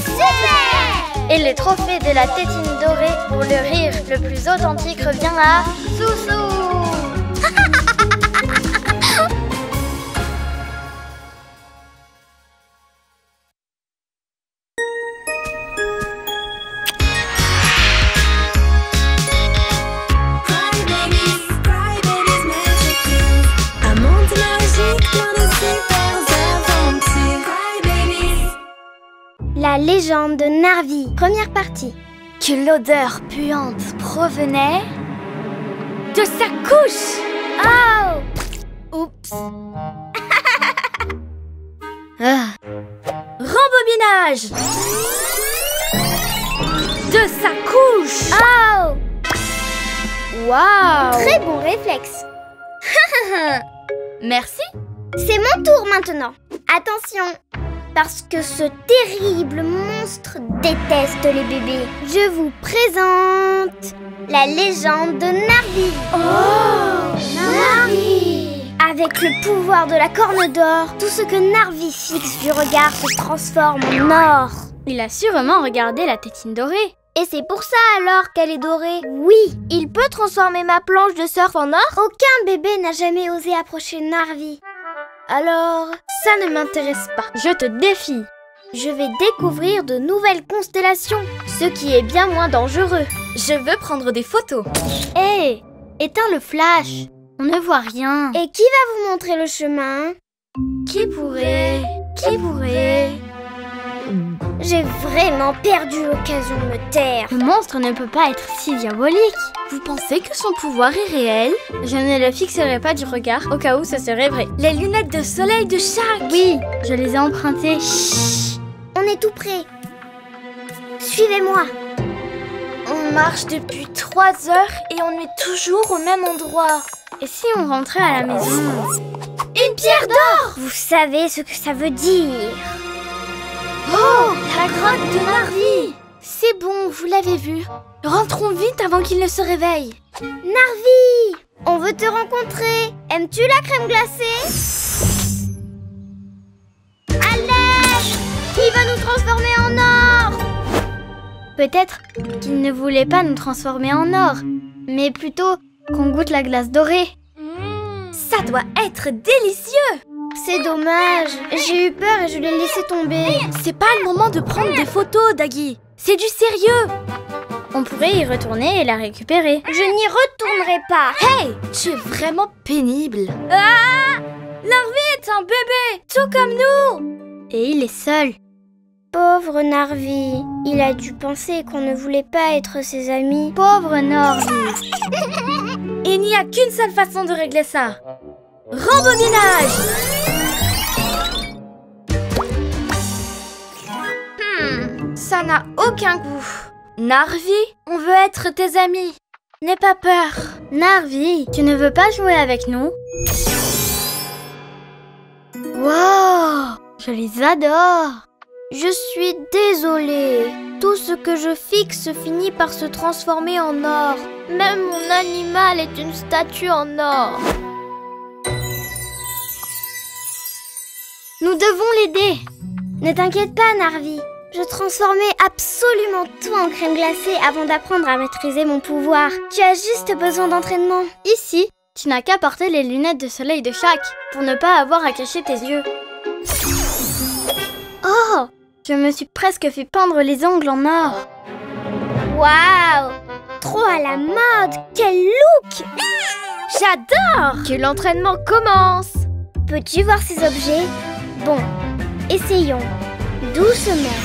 B: Super!
E: Et le trophée de la tétine dorée pour le rire le plus authentique revient à Soussou.
F: Un monde magique
A: La légende de Narvi, première partie.
E: Que l'odeur puante provenait de sa couche.
A: Oh!
E: Oups. Rembobinage de sa couche.
A: Oh!
E: Waouh.
A: Très bon réflexe.
E: Merci.
A: C'est mon tour maintenant. Attention, parce que ce terrible monstre déteste les bébés. Je vous présente la légende de Narvi.
E: Oh,
A: Narvi! Avec le pouvoir de la corne d'or, tout ce que Narvi fixe du regard se transforme en or.
E: Il a sûrement regardé la tétine dorée.
C: Et c'est pour ça alors qu'elle est dorée.
A: Oui,
C: Il peut transformer ma planche de surf en or?
A: aucun bébé n'a jamais osé approcher Narvi.
C: Alors, ça ne m'intéresse pas.
E: Je te défie.
C: Je vais découvrir de nouvelles constellations, ce qui est bien moins dangereux.
E: Je veux prendre des photos.
C: Hé, éteins le flash.
E: On ne voit rien.
A: Et qui va vous montrer le chemin?
E: Qui pourrait
A: J'ai vraiment perdu l'occasion de me taire.
E: Le monstre ne peut pas être si diabolique. Vous pensez que son pouvoir est réel? Je ne le fixerai pas du regard au cas où ce serait vrai. Les lunettes de soleil de Shaq. Oui, je les ai empruntées.
A: Chut, on est tout près. Suivez-moi.
C: On marche depuis 3 heures et on est toujours au même endroit.
E: Et si on rentrait à la maison?
C: Une pierre d'or!
A: Vous savez ce que ça veut dire.
C: Oh, la grotte de Narvi!
E: C'est bon, vous l'avez vu. Rentrons vite avant qu'il ne se réveille.
A: Narvi, on veut te rencontrer. Aimes-tu la crème glacée? Alerte! Il va nous transformer en or!
E: Peut-être qu'il ne voulait pas nous transformer en or, mais plutôt qu'on goûte la glace dorée.
C: Ça doit être délicieux!
A: C'est dommage, j'ai eu peur et je l'ai laissé tomber.
E: C'est pas le moment de prendre des photos, Daggy. C'est du sérieux. On pourrait y retourner et la récupérer.
A: Je n'y retournerai pas.
E: Hey, tu es vraiment pénible. Ah! Narvi est un bébé, tout comme nous. Et il est seul.
A: Pauvre Narvi, il a dû penser qu'on ne voulait pas être ses amis.
E: Pauvre Narvi. Il n'y a qu'une seule façon de régler ça. Rembobinage. Ça n'a aucun goût. Narvi, on veut être tes amis. N'aie pas peur. Narvi, tu ne veux pas jouer avec nous? Wow, je les adore.
C: Je suis désolée. Tout ce que je fixe finit par se transformer en or. Même mon animal est une statue en or.
A: Nous devons l'aider. Ne t'inquiète pas, Narvi. Je transformais absolument tout en crème glacée avant d'apprendre à maîtriser mon pouvoir. Tu as juste besoin d'entraînement.
E: Ici, tu n'as qu'à porter les lunettes de soleil de Shaq pour ne pas avoir à cacher tes yeux. Oh, je me suis presque fait peindre les ongles en or.
A: Waouh! Trop à la mode! Quel look!
C: J'adore! Que l'entraînement commence!
A: Peux-tu voir ces objets? Bon, essayons. Doucement.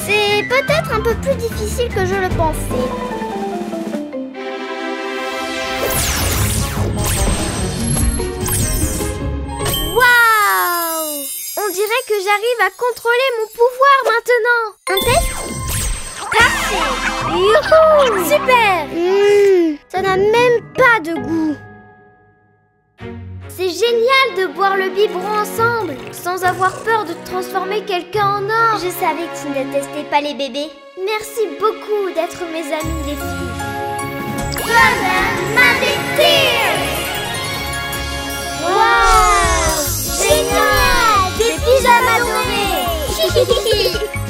A: C'est peut-être un peu plus difficile que je le pensais. Waouh! On dirait que j'arrive à contrôler mon pouvoir maintenant. Un test? Parfait! Youhou! Super! Ça n'a même pas de goût. C'est génial de boire le biberon ensemble, sans avoir peur de transformer quelqu'un en or. Je savais que tu ne détestais pas les bébés. Merci beaucoup d'être mes amis, les filles. Waouh! Génial! Des pyjamas dorés!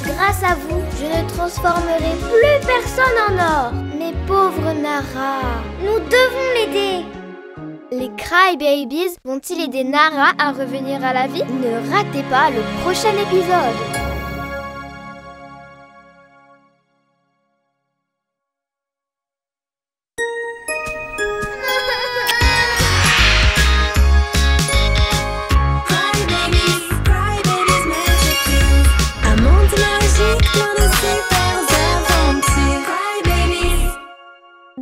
A: Grâce à vous, je ne transformerai plus personne en or. Mais pauvre Nara, nous devons l'aider.
C: Les Cry Babies vont-ils aider Nara à revenir à la vie? Ne ratez pas le prochain épisode.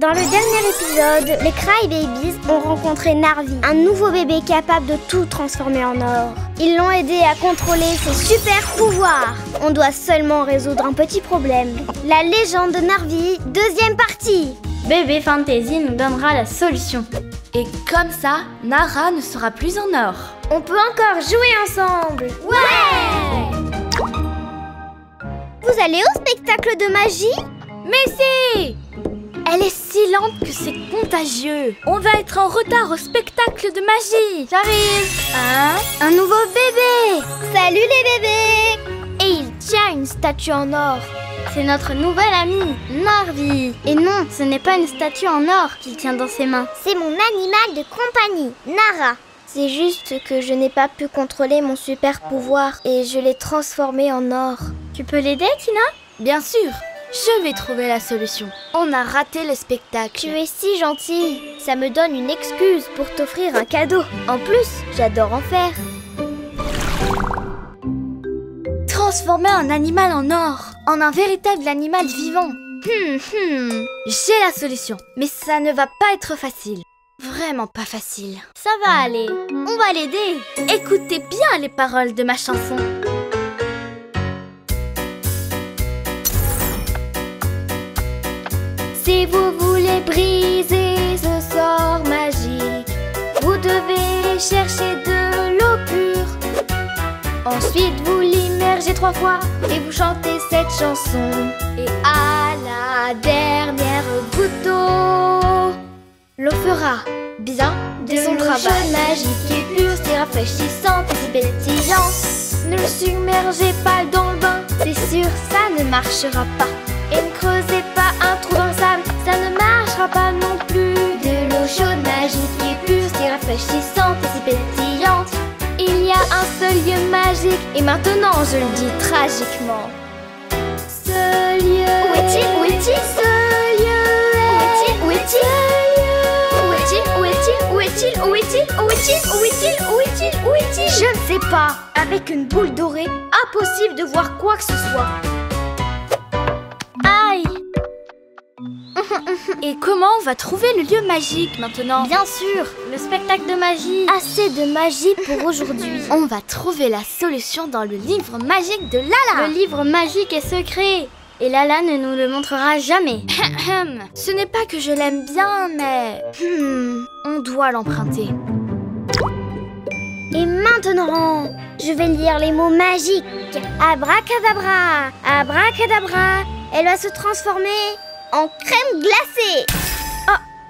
A: Dans le dernier épisode, les Crybabies ont rencontré Narvi, un nouveau bébé capable de tout transformer en or. Ils l'ont aidé à contrôler ses super pouvoirs. On doit seulement résoudre un petit problème. La légende de Narvi, deuxième partie.
E: Bébé Fantasy nous donnera la solution.
C: Et comme ça, Nara ne sera plus en or.
A: On peut encore jouer ensemble. Ouais! Vous allez au spectacle de magie?
C: Mais si! Elle est si lente que c'est contagieux. On va être en retard au spectacle de magie.
E: J'arrive. Un nouveau bébé.
A: Salut les bébés!
C: Et il tient une statue en or.
E: C'est notre nouvel ami, Narvi. Et non, ce n'est pas une statue en or qu'il tient dans ses mains.
A: C'est mon animal de compagnie, Nara.
C: C'est juste que je n'ai pas pu contrôler mon super pouvoir et je l'ai transformé en or.
E: Tu peux l'aider, Tina?
C: Bien sûr, je vais trouver la solution. On a raté le spectacle.
A: Tu es si gentille. Ça me donne une excuse pour t'offrir un cadeau. En plus, j'adore en faire.
C: Transformer un animal en or, en un véritable animal vivant. J'ai la solution, mais ça ne va pas être facile. Vraiment pas facile.
E: Ça va aller. On va l'aider.
C: Écoutez bien les paroles de ma chanson. Si vous voulez briser ce sort magique, vous devez chercher de l'eau pure. Ensuite, vous l'immergez 3 fois et vous chantez cette chanson. Et à la dernière goutte d'eau, l'eau fera bien de son travail. Magique et pure, si rafraîchissante et si pétillant. Ne le submergez pas dans le bain, c'est sûr, ça ne marchera pas. Et ne creusez pas un trou dans le sable, ça ne marchera pas non plus. De l'eau chaude, magique et pure, si rafraîchissante et si pétillante. Il y a un seul lieu magique, et maintenant je le dis tragiquement. Ce lieu.
A: Où est-il? Où est-il?
C: Ce lieu est.
A: Où est-il?
C: Où est-il? Où est-il? Où est-il? Où est-il? Où est-il? Où est-il? Où est-il? Où est-il?
A: Je ne sais pas. Avec une boule dorée, impossible de voir quoi que ce soit.
E: Aïe.
C: Et comment on va trouver le lieu magique maintenant?
E: Bien sûr, le spectacle de magie.
C: Assez de magie pour aujourd'hui. On va trouver la solution dans le livre magique de Lala.
E: Le livre magique est secret. Et Lala ne nous le montrera jamais.
C: Ce n'est pas que je l'aime bien, mais... on doit l'emprunter.
A: Et maintenant, je vais lire les mots magiques. Abracadabra, abracadabra. Elle va se transformer en crème glacée.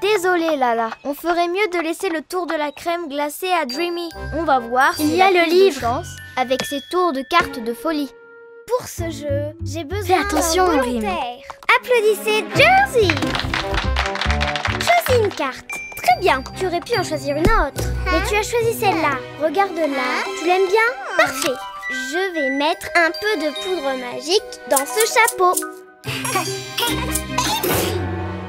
C: Désolée Lala, on ferait mieux de laisser le tour de la crème glacée à Dreamy. On va voir
E: Il
C: s'il
E: y a
C: a
E: le
C: plus de
E: livre.
C: chance avec ses tours de cartes de folie.
A: Pour ce jeu, j'ai besoin
C: Fais attention,
A: d'un
C: Rim.
A: volontaire. Applaudissez Jersey. Choisis une carte. Très bien, tu aurais pu en choisir une autre. Mais tu as choisi celle-là. Regarde-la. Tu l'aimes bien? Parfait. Je vais mettre un peu de poudre magique dans ce chapeau.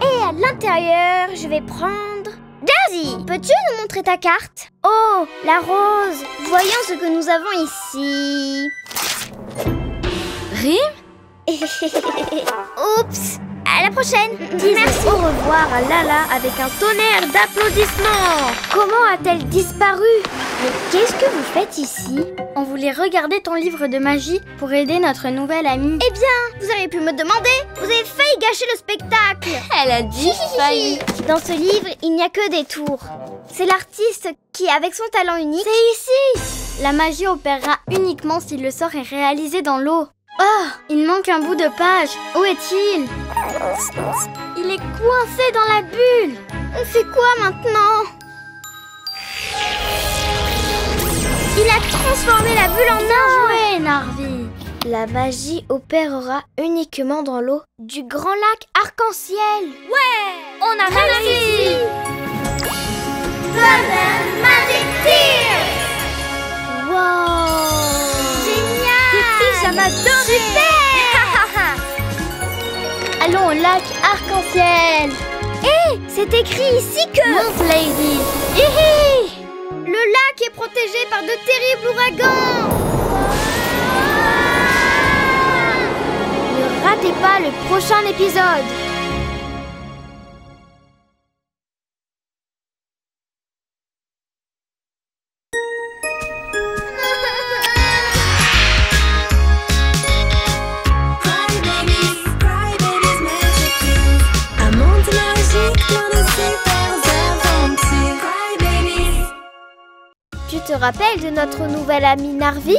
A: Et à l'intérieur, je vais prendre... Jersey, peux-tu nous montrer ta carte? Oh, la rose. Voyons ce que nous avons ici.
C: Rim?
A: Oups. À la prochaine.
C: Merci. Au revoir à Lala avec un tonnerre d'applaudissements. Comment a-t-elle disparu?
A: Mais qu'est-ce que vous faites ici?
E: On voulait regarder ton livre de magie pour aider notre nouvelle amie.
A: Eh bien, vous auriez pu me demander. Vous avez failli gâcher le spectacle.
C: Elle a dit failli.
A: Dans ce livre, il n'y a que des tours. C'est l'artiste qui, avec son talent unique...
E: C'est ici. La magie opérera uniquement si le sort est réalisé dans l'eau. Oh, il manque un bout de page. Où est-il? Il est coincé dans la bulle.
A: On fait quoi maintenant? Il a transformé la bulle en or.
E: Joué, Narvi.
C: La magie opérera uniquement dans l'eau du grand lac arc-en-ciel.
E: Ouais, on a réussi.
A: Magic Tears.
C: Wow!
A: Génial.
C: Ça m'a donné.
A: Super.
E: Allons au lac arc-en-ciel.
A: Hé, c'est écrit ici que...
E: Monte, Lady.
A: Hihi. Le lac est protégé par de terribles ouragans.
C: Ne ratez pas le prochain épisode. te rappelles de notre nouvel ami Narvi?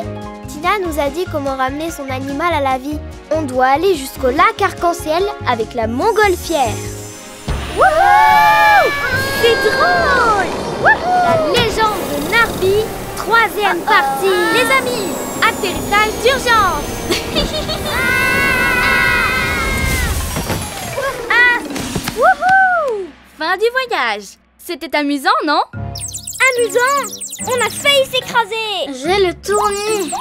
C: Tina nous a dit comment ramener son animal à la vie. On doit aller jusqu'au lac arc-en-ciel avec la montgolfière. Wouhou! C'est drôle! Wouhou! La légende de Narvi, 3e partie. Les amis, atterrissage d'urgence.
B: Wouhou! Fin du voyage. C'était amusant, non?
C: Amusant! On a failli s'écraser!
E: J'ai le tournis.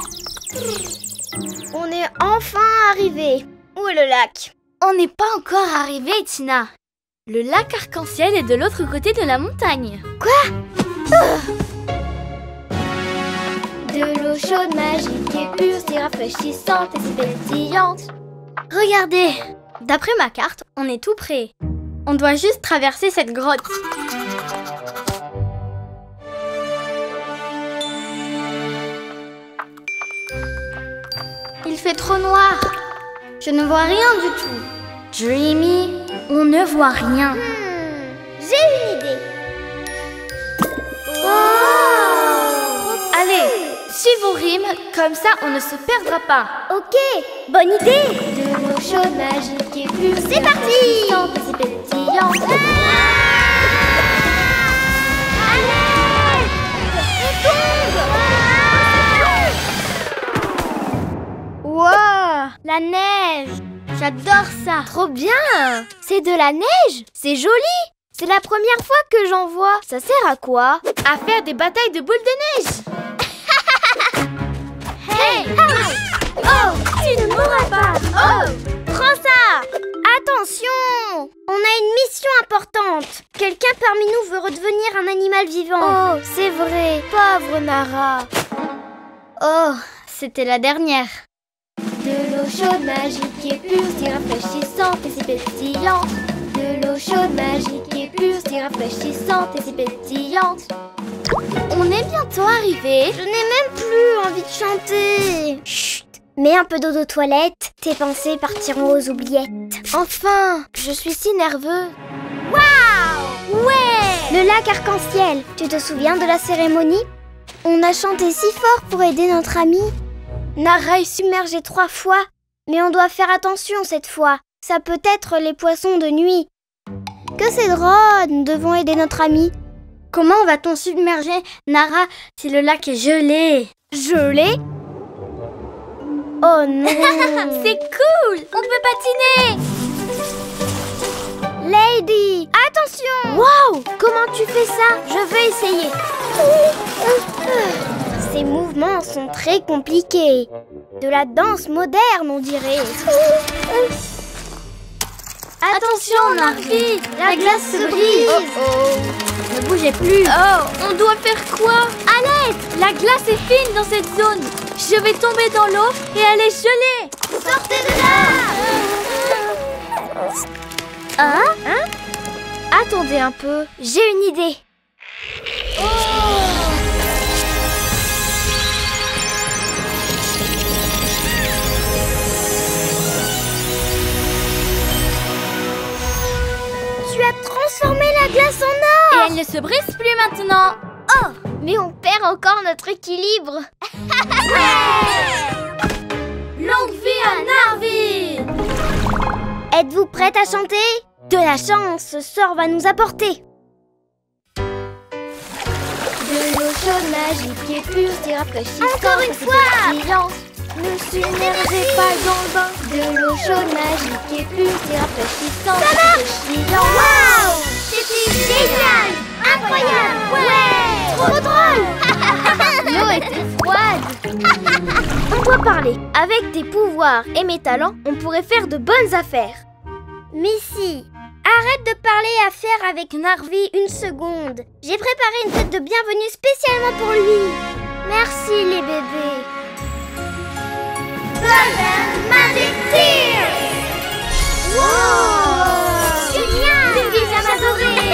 C: On est enfin arrivé. Où est le lac?
B: On n'est pas encore arrivé, Tina. Le lac arc-en-ciel est de l'autre côté de la montagne.
C: De l'eau chaude, magique et pure, si rafraîchissante et si pétillante.
E: Regardez, d'après ma carte, on est tout près. On doit juste traverser cette grotte. Il fait trop noir. Je ne vois rien du tout.
B: Dreamy, on ne voit rien.
C: J'ai une idée.
B: Allez, suivez vos rimes, comme ça on ne se perdra pas.
C: Ok, bonne idée. De l'eau chaude, magique et pure, c'est parti. Rafraîchissante et si pétillante.
E: Wow, la neige. J'adore ça.
C: Trop bien! C'est de la neige? C'est joli! C'est la première fois que j'en vois. Ça sert à quoi?
B: À faire des batailles de boules de neige.
C: Hey! Oh! Tu ne mourras pas! Oh! Prends ça! Attention! On a une mission importante. Quelqu'un parmi nous veut redevenir un animal vivant. Oh, c'est vrai. Pauvre Nara.
E: Oh, c'était la dernière.
C: De l'eau chaude, magique et pure, si rafraîchissante et si pétillante. De l'eau chaude, magique et pure, si rafraîchissante et si pétillante.
B: On est bientôt arrivé.
C: Je n'ai même plus envie de chanter. Chut! Mets un peu d'eau de toilette, tes pensées partiront aux oubliettes. Enfin, je suis si nerveux. Waouh! Ouais! Le lac arc-en-ciel, tu te souviens de la cérémonie? On a chanté si fort pour aider notre ami. Nara est submergée 3 fois, mais on doit faire attention cette fois. Ça peut être les poissons de nuit. Que c'est drôle, nous devons aider notre ami.
E: Comment va-t-on submerger Nara si le lac est gelé?
C: Gelé? Oh non!
B: C'est cool! On peut patiner!
C: Lady, attention! Waouh! Comment tu fais ça? Je veux essayer. Ces mouvements sont très compliqués. De la danse moderne, on dirait.
E: Attention, Narvi! La glace se brise! Ne bougez plus!
B: Oh, on doit faire quoi? À l'aide! La glace est fine dans cette zone. Je vais tomber dans l'eau et elle est gelée.
C: Sortez de là! Hein? Attendez un peu, j'ai une idée. Tu as transformé la glace en or!
B: Et elle ne se brise plus maintenant.
C: Oh! Mais on perd encore notre équilibre.
B: Longue vie à Narvi!
C: Êtes-vous prête à chanter? De la chance, ce sort va nous apporter. De l'eau chaude, magique et pure, si rafraîchissante. Encore une fois! Ne submergez pas dans le bain. De l'eau chaude, magique et pure, si rafraîchissante. Ça marche! Waouh! C'était génial! Incroyable! Ouais! Trop drôle!
E: L'eau était froide.
C: On doit parler. Avec tes pouvoirs et mes talents, on pourrait faire de bonnes affaires. Missy, arrête de parler affaires avec Narvi une seconde. J'ai préparé une fête de bienvenue spécialement pour lui. Merci les bébés. Golden Magic Tears! Wow! Génial! Une pyjama dorée!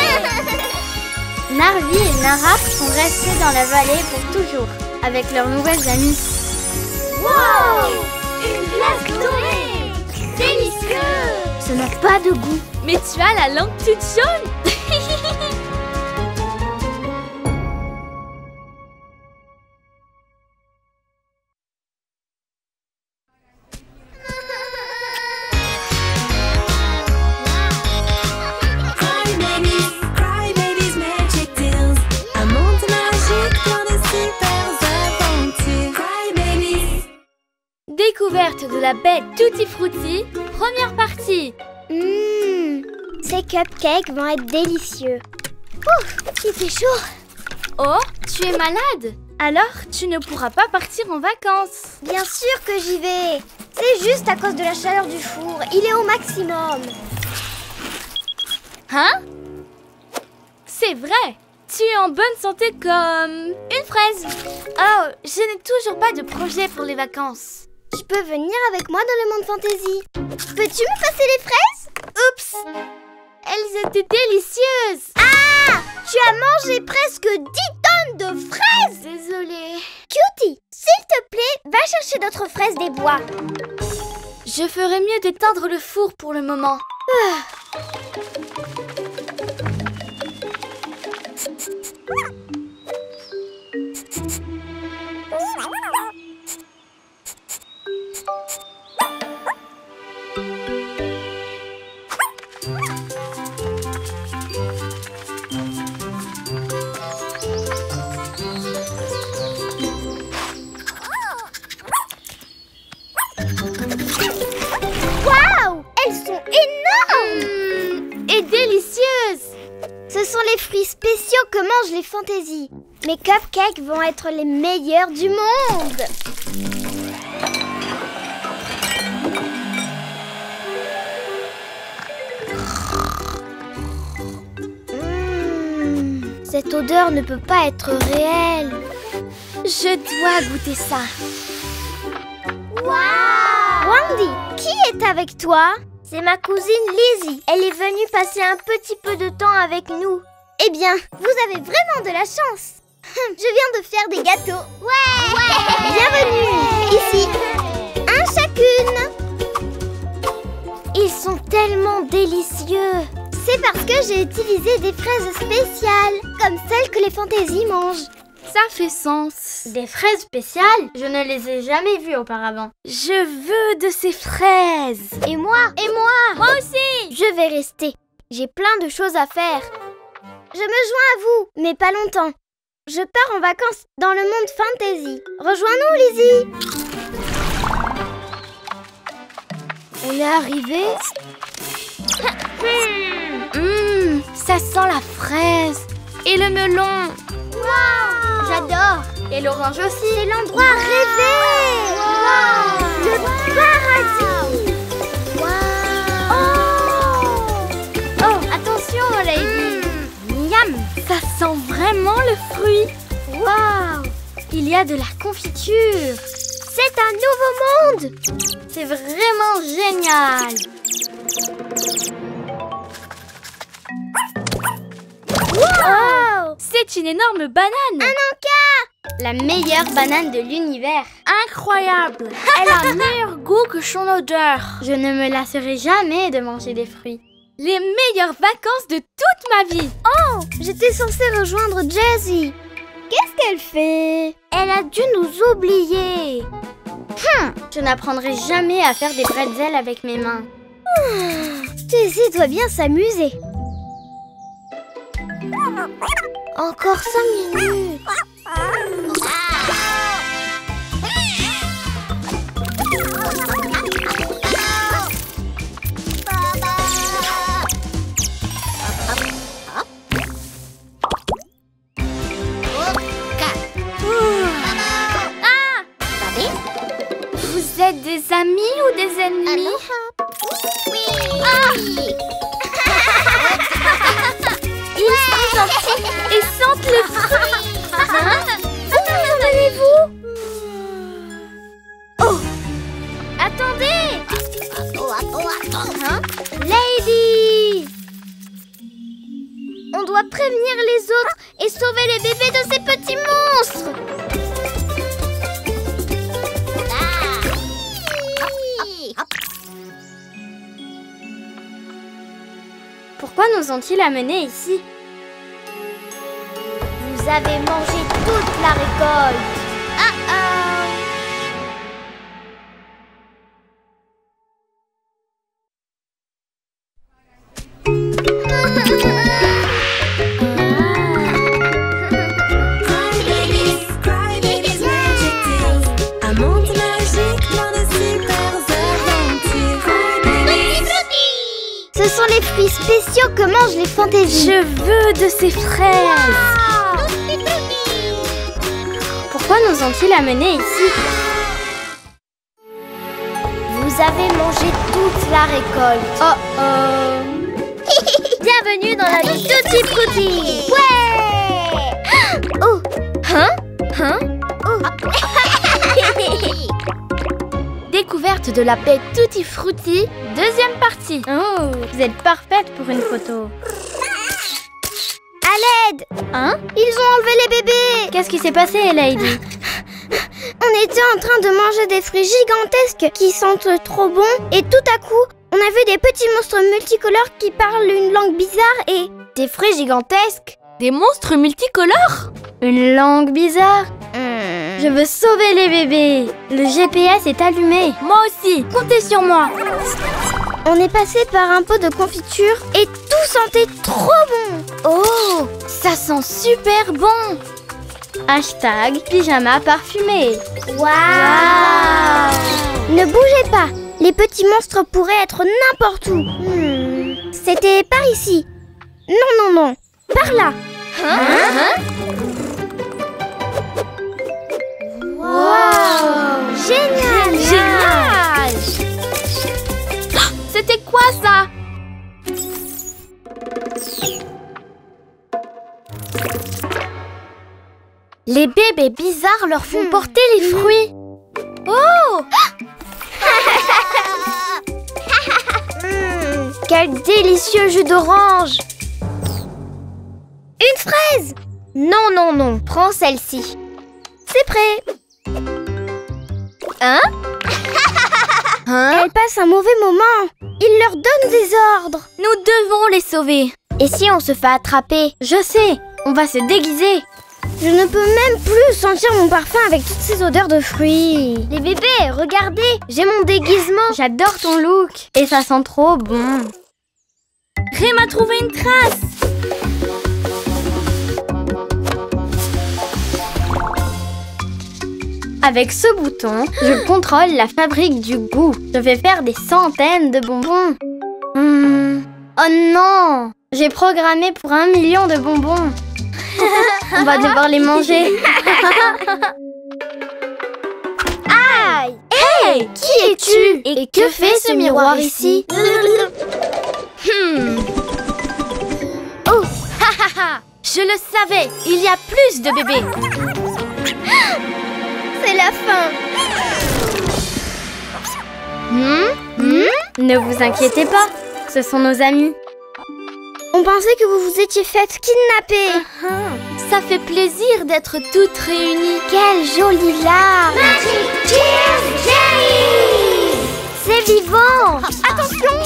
E: Narvi et Nara sont restés dans la vallée pour toujours, avec leurs nouvelles amies.
C: Wow! Une glace dorée! Délicieux! Ça n'a pas de goût.
B: Mais tu as la langue toute jaune.
E: de la baie Tutti Frutti, première partie.
A: Ces cupcakes vont être délicieux. Ouf, il fait chaud.
E: Oh, tu es malade? Alors, tu ne pourras pas partir en vacances.
A: Bien sûr que j'y vais. C'est juste à cause de la chaleur du four. Il est au maximum.
E: Hein? C'est vrai. Tu es en bonne santé comme une fraise. Oh, je n'ai toujours pas de projet pour les vacances.
A: Tu peux venir avec moi dans le monde fantasy. Peux-tu me passer les fraises?
E: Oups! Elles étaient délicieuses.
A: Ah! Tu as mangé presque 10 tonnes de fraises!
E: Désolée.
A: Cutie, s'il te plaît, va chercher d'autres fraises des bois.
E: Je ferais mieux d'éteindre le four pour le moment.
A: Waouh! Elles sont énormes!
E: Et délicieuses.
A: Ce sont les fruits spéciaux que mangent les fantaisies. Mes cupcakes vont être les meilleurs du monde. Cette odeur ne peut pas être réelle.
E: Je dois goûter ça.
A: Waouh! Wendy, qui est avec toi? C'est ma cousine Lizzie. Elle est venue passer un petit peu de temps avec nous. Eh bien, vous avez vraiment de la chance. Je viens de faire des gâteaux. Ouais! Bienvenue! Ici, un chacune. Ils sont tellement délicieux. C'est parce que j'ai utilisé des fraises spéciales, comme celles que les fantaisies mangent.
E: Ça fait sens.
B: Des fraises spéciales? Je ne les ai jamais vues auparavant.
E: Je veux de ces fraises.
A: Et moi?
E: Moi aussi.
A: Je vais rester. J'ai plein de choses à faire. Je me joins à vous, mais pas longtemps. Je pars en vacances dans le monde fantasy. Rejoins-nous, Lizzie.
E: On est arrivé. Ça sent la fraise et le melon.
A: Wow! J'adore.
B: Et l'orange aussi.
A: C'est l'endroit rêvé. Wow! Le paradis. Wow!
B: Oh, attention, Lady.
E: Miam, ça sent vraiment le fruit.
A: Wow!
E: Il y a de la confiture.
A: C'est un nouveau monde.
B: C'est vraiment génial.
A: Wow!
E: C'est une énorme banane.
A: Un encas!
B: La meilleure banane de l'univers.
E: Incroyable. Elle a un meilleur goût que son odeur.
B: Je ne me lasserai jamais de manger des fruits.
E: Les meilleures vacances de toute ma vie.
A: Oh! J'étais censée rejoindre Jessie. Qu'est-ce qu'elle fait? Elle a dû nous oublier.
B: Je n'apprendrai jamais à faire des bretzels avec mes mains.
A: Jessie doit bien s'amuser. Encore 5 minutes.
E: Vous êtes des amis ou des ennemis? Ils sont gentils et sentent le fruit.
A: Où allez-vous? Oh!
E: Attendez!
A: Lady! On doit prévenir les autres et sauver les bébés de ces petits monstres!
B: Pourquoi nous ont-ils amenés ici?
A: Vous avez mangé toute la récolte!
F: Un monde magique, plein de super
A: et fantaisie.
B: Je veux de ces fraises. Pourquoi nous ont-ils amenés ici?
C: Vous avez mangé toute la récolte.
B: Oh oh.
C: Bienvenue dans la vie Tutti Frutti. Ouais. Oh. Hein? Oh.
B: Découverte de la baie Tutti Frutti, deuxième partie. Oh, vous êtes parfaite pour une photo.
A: À l'aide!
B: Hein?
A: Ils ont enlevé les bébés!
B: Qu'est-ce qui s'est passé, Lady?
A: On était en train de manger des fruits gigantesques qui sentent trop bon et tout à coup, on a vu des petits monstres multicolores qui parlent une langue bizarre et...
C: Des fruits gigantesques?
B: Des monstres multicolores? Une langue bizarre? Je veux sauver les bébés. Le GPS est allumé. Moi aussi, comptez sur moi.
A: On est passé par un pot de confiture et tout sentait trop bon.
B: Oh, ça sent super bon. Hashtag pyjama parfumé.
A: Waouh! Ne bougez pas, les petits monstres pourraient être n'importe où. C'était par ici. Non, par là. Wow! Génial!
B: C'était quoi ça? Les bébés bizarres leur font porter les fruits. Oh!
C: Quel délicieux jus d'orange!
A: Une fraise!
C: Non, prends celle-ci.
A: C'est prêt.
C: Hein?
A: Elle passe un mauvais moment. Il leur donne des ordres.
B: Nous devons les sauver.
C: Et si on se fait attraper?
B: Je sais, on va se déguiser.
A: Je ne peux même plus sentir mon parfum avec toutes ces odeurs de fruits.
C: Les bébés, regardez, j'ai mon déguisement.
B: J'adore ton look. Et ça sent trop bon. Rem a trouvé une trace. Avec ce bouton, je contrôle la fabrique du goût. Je vais faire des centaines de bonbons. Oh non! J'ai programmé pour 1 million de bonbons. On va devoir les manger.
C: Aïe! Hey! Qui es-tu?
B: Et que fait ce miroir ici? Oh! Je le savais! Il y a plus de bébés!
A: C'est la fin.
B: Ne vous inquiétez pas, ce sont nos amis.
A: On pensait que vous vous étiez faites kidnapper.
B: Ça fait plaisir d'être toutes réunies.
A: Quelle jolie larme.
C: C'est vivant!
A: Attention!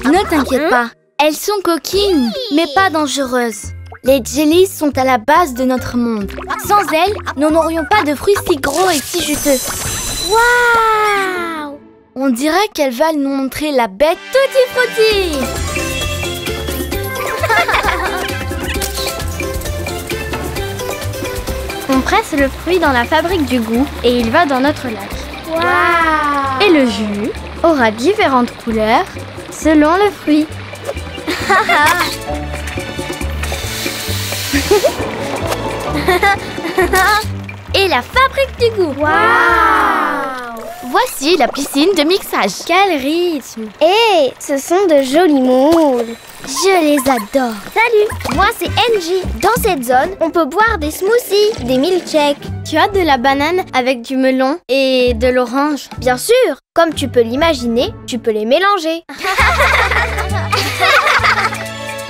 B: Ne t'inquiète pas, elles sont coquines, mais pas dangereuses. Les jellies sont à la base de notre monde. Sans elles, nous n'aurions pas de fruits si gros et si juteux.
A: Waouh!
B: On dirait qu'elles veulent nous montrer la bête Tutti Frutti. On presse le fruit dans la fabrique du goût et il va dans notre lac.
A: Waouh!
B: Et le jus aura différentes couleurs selon le fruit. Et la fabrique du goût.
A: Waouh!
B: Voici la piscine de mixage. Quel rythme!
A: Et ce sont de jolis moules.
C: Je les adore.
A: Salut, moi c'est Angie. Dans cette zone, on peut boire des smoothies, des milkshakes.
B: Tu as de la banane avec du melon et de l'orange.
C: Bien sûr, comme tu peux l'imaginer, tu peux les mélanger.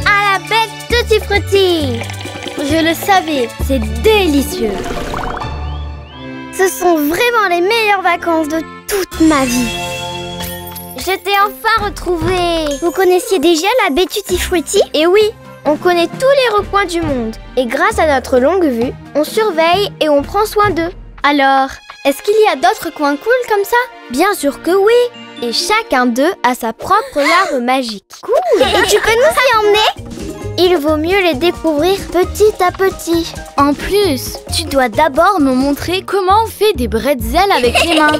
A: À la bête Tutti Frutti.
B: Je le savais, c'est délicieux.
A: Ce sont vraiment les meilleures vacances de toute ma vie.
C: Je t'ai enfin retrouvé.
A: Vous connaissiez déjà la baie Tutti Frutti?
C: Et oui, on connaît tous les recoins du monde. Et grâce à notre longue vue, on surveille et on prend soin d'eux.
B: Alors, est-ce qu'il y a d'autres coins cool comme ça?
C: Bien sûr que oui. Et chacun d'eux a sa propre larve magique.
A: Cool. Et tu peux nous y emmener?
C: Il vaut mieux les découvrir petit à petit.
B: En plus, tu dois d'abord nous montrer comment on fait des bretzels avec les mains.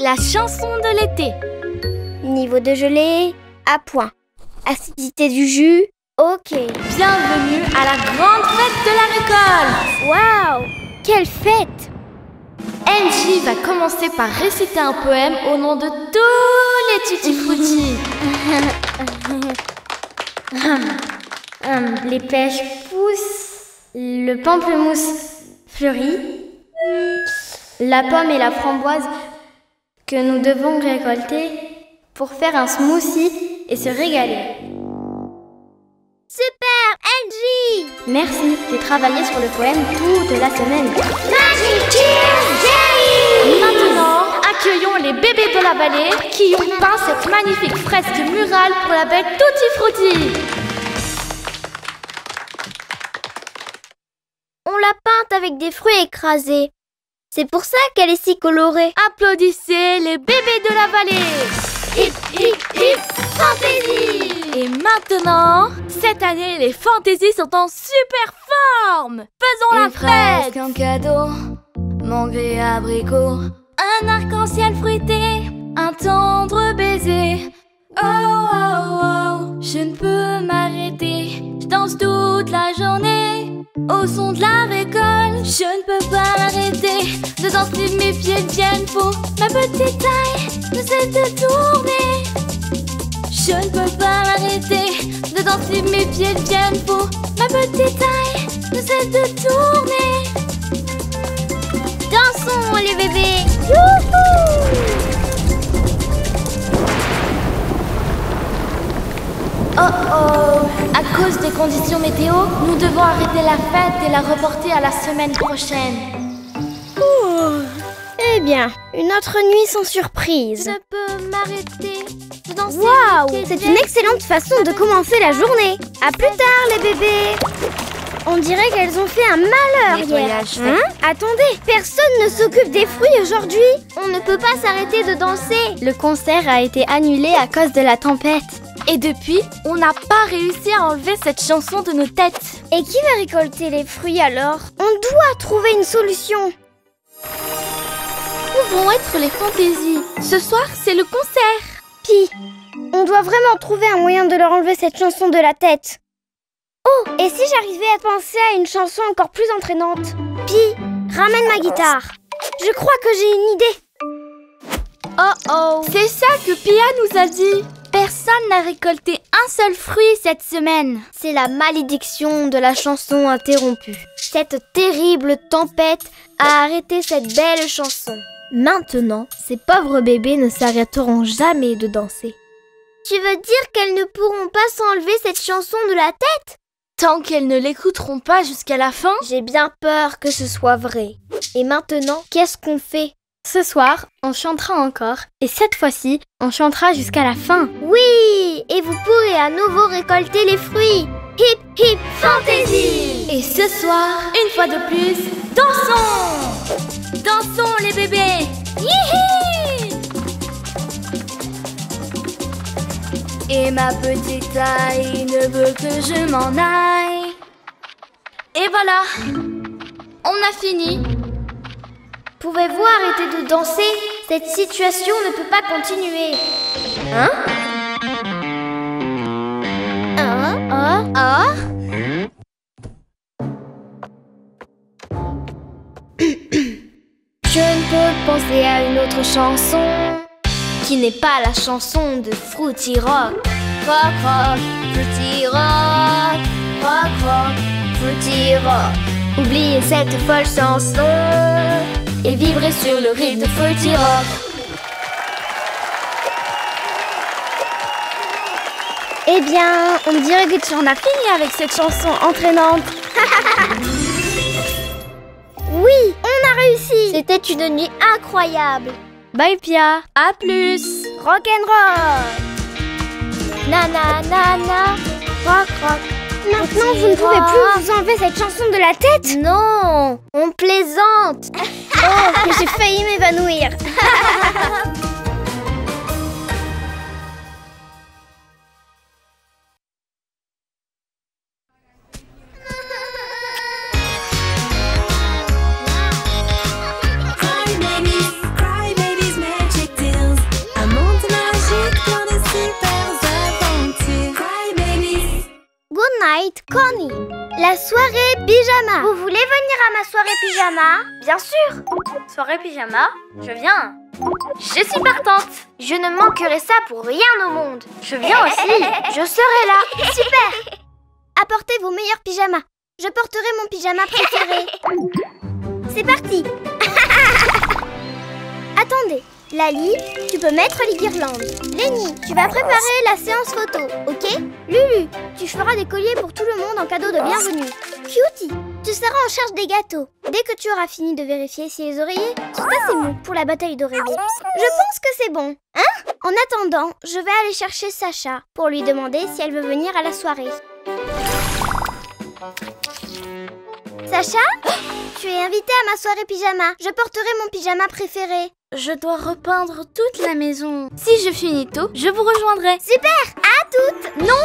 B: La chanson de l'été.
C: Niveau de gelée, à point. Acidité du jus, ok.
B: Bienvenue à la grande fête de la récolte.
C: Waouh, quelle fête!
B: Angie va commencer par réciter un poème au nom de tous les tutti frutti.
E: Les pêches poussent, le pamplemousse fleurit, la pomme et la framboise que nous devons récolter pour faire un smoothie et se régaler.
A: Super, Angie!
E: Merci, j'ai travaillé sur le poème toute la semaine.
A: Magic Tears Day!
B: Maintenant, accueillons les bébés de la vallée qui ont peint cette magnifique fresque murale pour la bête Tutti Frutti.
C: On l'a peinte avec des fruits écrasés. C'est pour ça qu'elle est si colorée.
B: Applaudissez les bébés de la vallée.
A: Hip, hip, hip, fantaisie!
B: Et maintenant, cette année, les fantaisies sont en super forme. Faisons la fête.
E: Un cadeau, mangue et abricot, un arc-en-ciel fruité, un tendre baiser. Oh, oh, oh, je ne peux m'arrêter, je danse toute la journée au son de la récolte. Je ne peux pas m'arrêter de danser, mes pieds deviennent faux. Ma petite taille ne cesse de tourner. Je ne peux pas m'arrêter de danser, mes pieds deviennent faux. Ma petite taille ne cesse de tourner.
C: Dansons les bébés!
E: Oh oh! À cause des conditions météo, nous devons arrêter la fête et la reporter à la semaine prochaine.
C: Eh bien, une autre nuit sans surprise.
E: Je peux m'arrêter de danser.
C: Waouh! C'est une excellente façon de commencer la journée. À plus tard les bébés! On dirait qu'elles ont fait un malheur hier. Attendez, personne ne s'occupe des fruits aujourd'hui. On ne peut pas s'arrêter de danser.
E: Le concert a été annulé à cause de la tempête.
B: Et depuis, on n'a pas réussi à enlever cette chanson de nos têtes.
C: Et qui va récolter les fruits alors? On doit trouver une solution.
B: Où vont être les fantaisies? Ce soir, c'est le concert.
C: Pi, on doit vraiment trouver un moyen de leur enlever cette chanson de la tête. Oh, et si j'arrivais à penser à une chanson encore plus entraînante? Pi, ramène ma guitare. Je crois que j'ai une idée.
B: Oh oh, c'est ça que Pia nous a dit. Personne n'a récolté un seul fruit cette semaine.
C: C'est la malédiction de la chanson interrompue. Cette terrible tempête a arrêté cette belle chanson. Maintenant, ces pauvres bébés ne s'arrêteront jamais de danser. Tu veux dire qu'elles ne pourront pas s'enlever cette chanson de la tête?
B: Tant qu'elles ne l'écouteront pas jusqu'à la fin.
C: J'ai bien peur que ce soit vrai. Et maintenant, qu'est-ce qu'on fait?
E: Ce soir, on chantera encore, et cette fois-ci, on chantera jusqu'à la fin.
C: Oui, et vous pourrez à nouveau récolter les fruits. Hip hip fantaisie!
E: Et ce soir, une fois de plus, dansons! Dansons les bébés! Yihi! Et ma petite taille ne veut que je m'en aille. Et voilà, on a fini.
C: Pouvez-vous arrêter de danser? Cette situation ne peut pas continuer. Hein? Je ne peux penser à une autre chanson qui n'est pas la chanson de Fruity Rock. Rock, rock, Fruity Rock. Rock, rock, Fruity Rock. Oubliez cette folle chanson et vivrez sur le rythme de Fruity Rock. Eh bien, on dirait que tu en as fini avec cette chanson entraînante. Oui, on a réussi. C'était une nuit incroyable.
E: Bye Pia, à plus.
C: Rock'n'roll. Na na na na. Rock rock. Maintenant, vous ne pouvez plus vous enlever cette chanson de la tête? Non, on plaisante. Oh, que j'ai failli m'évanouir.
F: Cry babies magic
A: Night Connie, la soirée pyjama. Vous voulez venir à ma soirée pyjama?
C: Bien sûr.
E: Soirée pyjama, je viens.
C: Je suis partante. Je ne manquerai ça pour rien au monde. Je viens aussi. Je serai là.
A: Super. Apportez vos meilleurs pyjamas. Je porterai mon pyjama préféré. C'est parti. Attendez, Lali, tu peux mettre les guirlandes. Lenny, tu vas préparer la séance photo, ok? Lulu, tu feras des colliers pour tout le monde en cadeau de bienvenue. Cutie, tu seras en charge des gâteaux. Dès que tu auras fini de vérifier si les oreillers sont assez mous pour la bataille d'oreillers. Je pense que c'est bon, hein? En attendant, je vais aller chercher Sacha pour lui demander si elle veut venir à la soirée. Sacha, tu es invitée à ma soirée pyjama. Je porterai mon pyjama préféré.
E: Je dois repeindre toute la maison. Si je finis tôt, je vous rejoindrai.
A: Super, à toutes.
E: Non,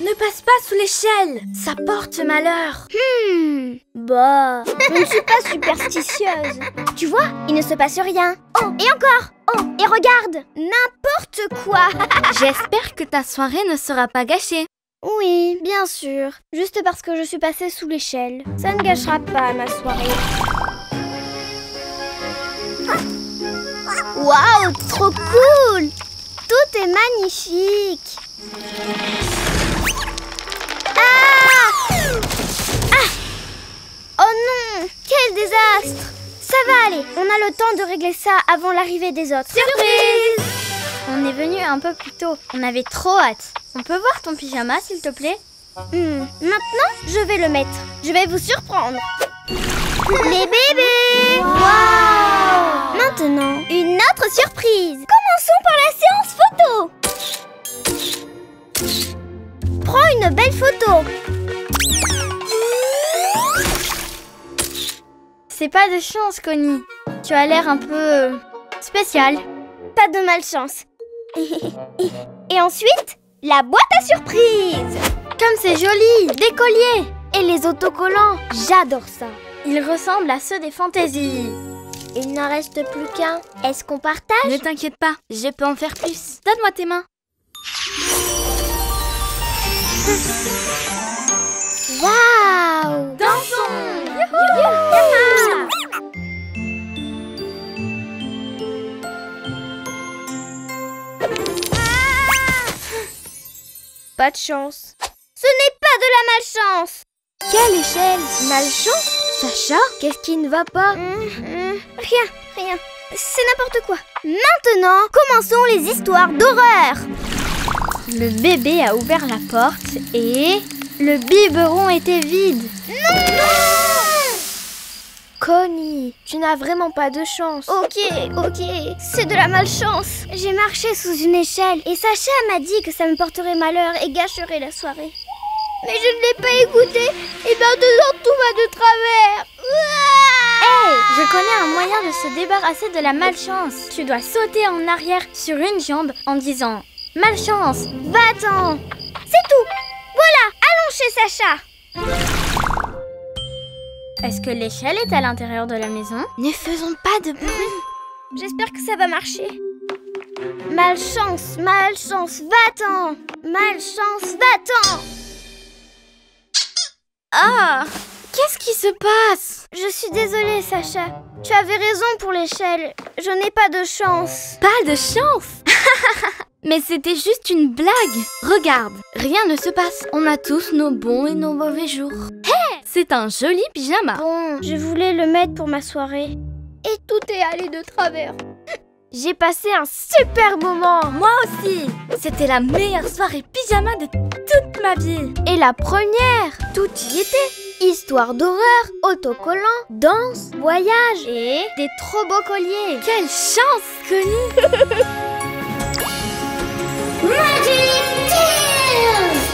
E: ne passe pas sous l'échelle. Ça porte malheur.
A: Bah, je ne suis pas superstitieuse. Tu vois, il ne se passe rien. Oh, et encore. Oh, et regarde, n'importe quoi.
E: J'espère que ta soirée ne sera pas gâchée.
A: Oui, bien sûr. Juste parce que je suis passée sous l'échelle. Ça ne gâchera pas ma soirée. Waouh, trop cool! Tout est magnifique. Ah! Oh non, quel désastre! Ça va aller, on a le temps de régler ça avant l'arrivée des autres.
E: Surprise! On est venu un peu plus tôt. On avait trop hâte. On peut voir ton pyjama, s'il te plaît?
A: Maintenant, je vais le mettre. Je vais vous surprendre. Les bébés! Waouh! Maintenant, une autre surprise. Commençons par la séance photo. Prends une belle photo.
E: C'est pas de chance, Connie. Tu as l'air un peu spécial.
A: Pas de malchance. Et ensuite, la boîte à surprise.
E: Comme c'est joli, des colliers.
A: Et les autocollants, j'adore ça.
E: Ils ressemblent à ceux des fantaisies.
A: Il n'en reste plus qu'un. Est-ce qu'on partage?
E: Ne t'inquiète pas, je peux en faire plus. Donne-moi tes mains.
A: Waouh!
E: Dansons!
A: Pas de chance. Ce n'est pas de la malchance. Quelle échelle? Malchance? Sacha? Qu'est-ce qui ne va pas? Rien. C'est n'importe quoi. Maintenant, commençons les histoires d'horreur.
E: Le bébé a ouvert la porte et le biberon était vide.
A: Non!
C: Connie, tu n'as vraiment pas de chance.
A: Ok, c'est de la malchance. J'ai marché sous une échelle et Sacha m'a dit que ça me porterait malheur et gâcherait la soirée. Mais je ne l'ai pas écouté et maintenant tout va de travers.
E: Hey, je connais un moyen de se débarrasser de la malchance. Tu dois sauter en arrière sur une jambe en disant « Malchance ».
A: Va-t'en. C'est tout. Voilà, allons chez Sacha.
E: Est-ce que l'échelle est à l'intérieur de la maison? Ne faisons pas de bruit.
A: J'espère que ça va marcher. Malchance, va-t'en. Malchance, va-t'en.
E: Ah! Qu'est-ce qui se passe?
A: Je suis désolée, Sacha. Tu avais raison pour l'échelle. Je n'ai pas de chance.
E: Pas de chance? Mais c'était juste une blague. Regarde, rien ne se passe. On a tous nos bons et nos mauvais jours. Hey! C'est un joli pyjama.
A: Bon, je voulais le mettre pour ma soirée. Et tout est allé de travers.
C: J'ai passé un super moment.
E: Moi aussi. C'était la meilleure soirée pyjama de toute ma vie.
C: Et la première, tout y était. Histoire d'horreur, autocollants, danse, voyage
E: et des trop beaux colliers. Quelle chance, Connie.
A: Magic Tears.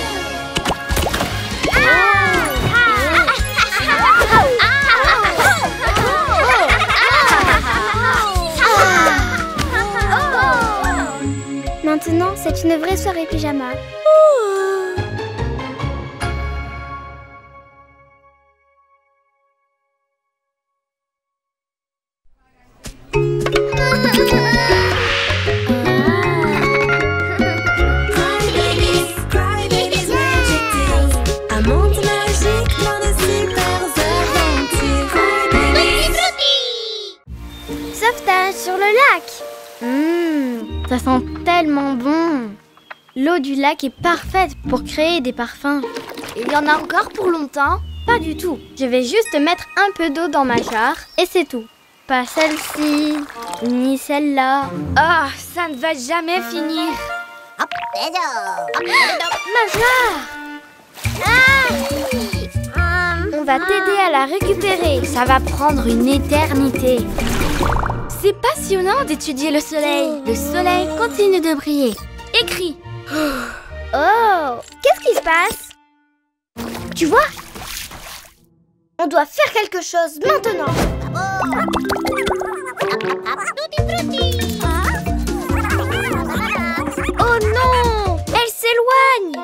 A: Maintenant, c'est une vraie soirée pyjama.
F: I'm
B: sur le lac.
E: Ça sent tellement bon. L'eau du lac est parfaite pour créer des parfums.
B: Il y en a encore pour longtemps?
E: Pas du tout. Je vais juste mettre un peu d'eau dans ma jarre et c'est tout. Pas celle-ci, ni celle-là.
B: Oh, ça ne va jamais finir. Ma jarre!
E: On va t'aider à la récupérer.
B: Ça va prendre une éternité. C'est passionnant d'étudier le soleil. Le soleil continue de briller. Écris.
C: Oh, qu'est-ce qui se passe? Tu vois? On doit faire quelque chose maintenant. Oh non! Elle s'éloigne!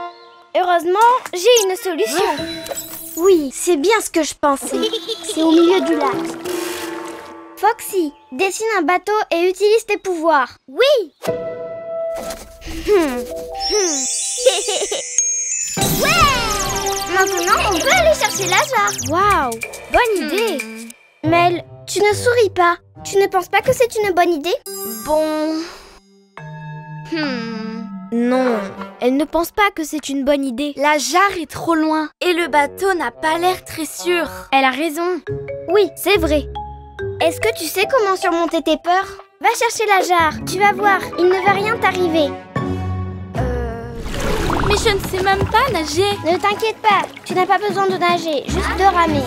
C: Heureusement, j'ai une solution. Oui, c'est bien ce que je pensais. C'est au milieu du lac. Foxy, dessine un bateau et utilise tes pouvoirs. Oui! Ouais! Maintenant, on peut aller chercher la jarre. Waouh! Bonne idée! Mel, tu ne souris pas. Tu ne penses pas que c'est une bonne idée?
B: Bon.
C: Non, elle ne pense pas que c'est une bonne idée.
B: La jarre est trop loin et le bateau n'a pas l'air très sûr.
E: Elle a raison.
C: Oui, c'est vrai. Est-ce que tu sais comment surmonter tes peurs? Va chercher la jarre. Tu vas voir, il ne va rien t'arriver.
B: Mais je ne sais même pas nager.
C: Ne t'inquiète pas, tu n'as pas besoin de nager, juste de ramer.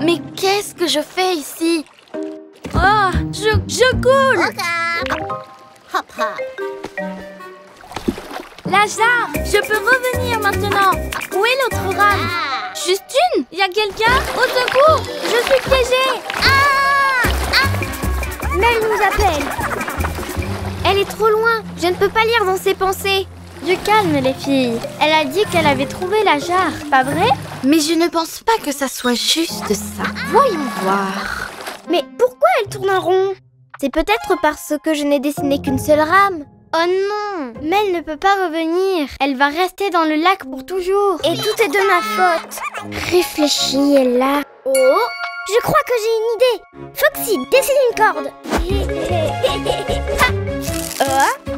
B: Mais qu'est-ce que je fais ici? Oh, je coule. La jarre, je peux revenir maintenant. Où est l'autre rame? Juste une? Y a quelqu'un? Au secours, je suis piégée.
C: Mel nous appelle. Elle est trop loin, je ne peux pas lire dans ses pensées.
E: Du calme les filles. Elle a dit qu'elle avait trouvé la jarre, pas vrai?
B: Mais je ne pense pas que ça soit juste ça. Voyons voir.
C: Mais pourquoi elle tourne en rond? C'est peut-être parce que je n'ai dessiné qu'une seule rame.
E: Oh non! Mel ne peut pas revenir. Elle va rester dans le lac pour toujours.
C: Et tout est de ma faute. Réfléchis, Ella. Oh, je crois que j'ai une idée. Foxy, dessine une corde.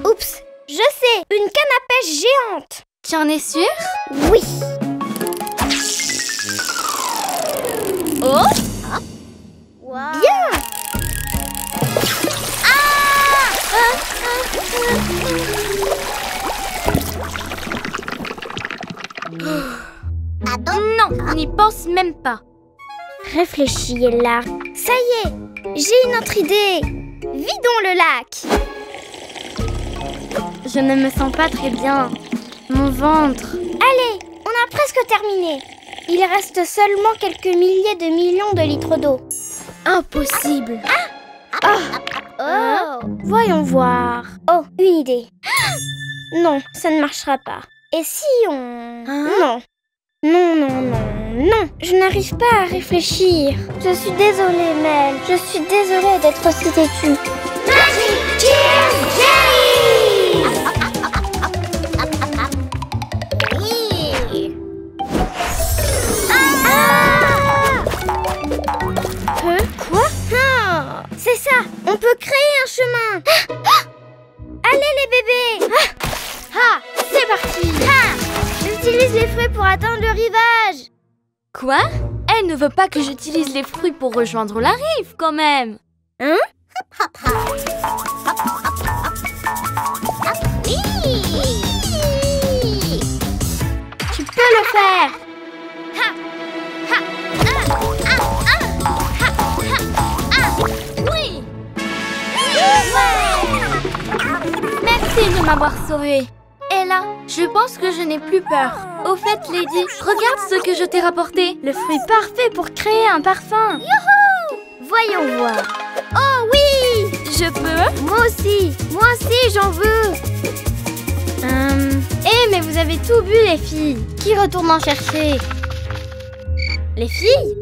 C: Oups, je sais, une canne à pêche géante.
B: Tu en es sûre?
C: Oui.
B: Oh!
C: Bien.
B: Non, n'y pense même pas.
C: Réfléchis, Ella. Ça y est, j'ai une autre idée. Vidons le lac.
E: Je ne me sens pas très bien. Mon ventre.
C: Allez, on a presque terminé. Il reste seulement quelques milliers de millions de litres d'eau.
E: Impossible.
C: Voyons voir. Oh, une idée. Non, ça ne marchera pas. Et si on... Non. Non, je n'arrive pas à réfléchir. Je suis désolée, Mel. Je suis désolée d'être aussi têtue. Magic Tears Jelly! Quoi? C'est ça! On peut créer un chemin! Allez les bébés!
B: C'est parti!
C: J'utilise les fruits pour atteindre le rivage!
B: Quoi? Elle ne veut pas que j'utilise les fruits pour rejoindre la rive, quand même!
C: Hein?
E: Tu peux le faire!
B: Oui! Merci de m'avoir sauvée. Ella, je pense que je n'ai plus peur. Au fait, Lady, regarde ce que je t'ai rapporté.
E: Le fruit parfait pour créer un parfum.
C: Voyons voir. Oh oui!
B: Je peux?
C: Moi aussi, j'en veux.
E: Mais vous avez tout bu les filles. Qui retourne en chercher? Les filles?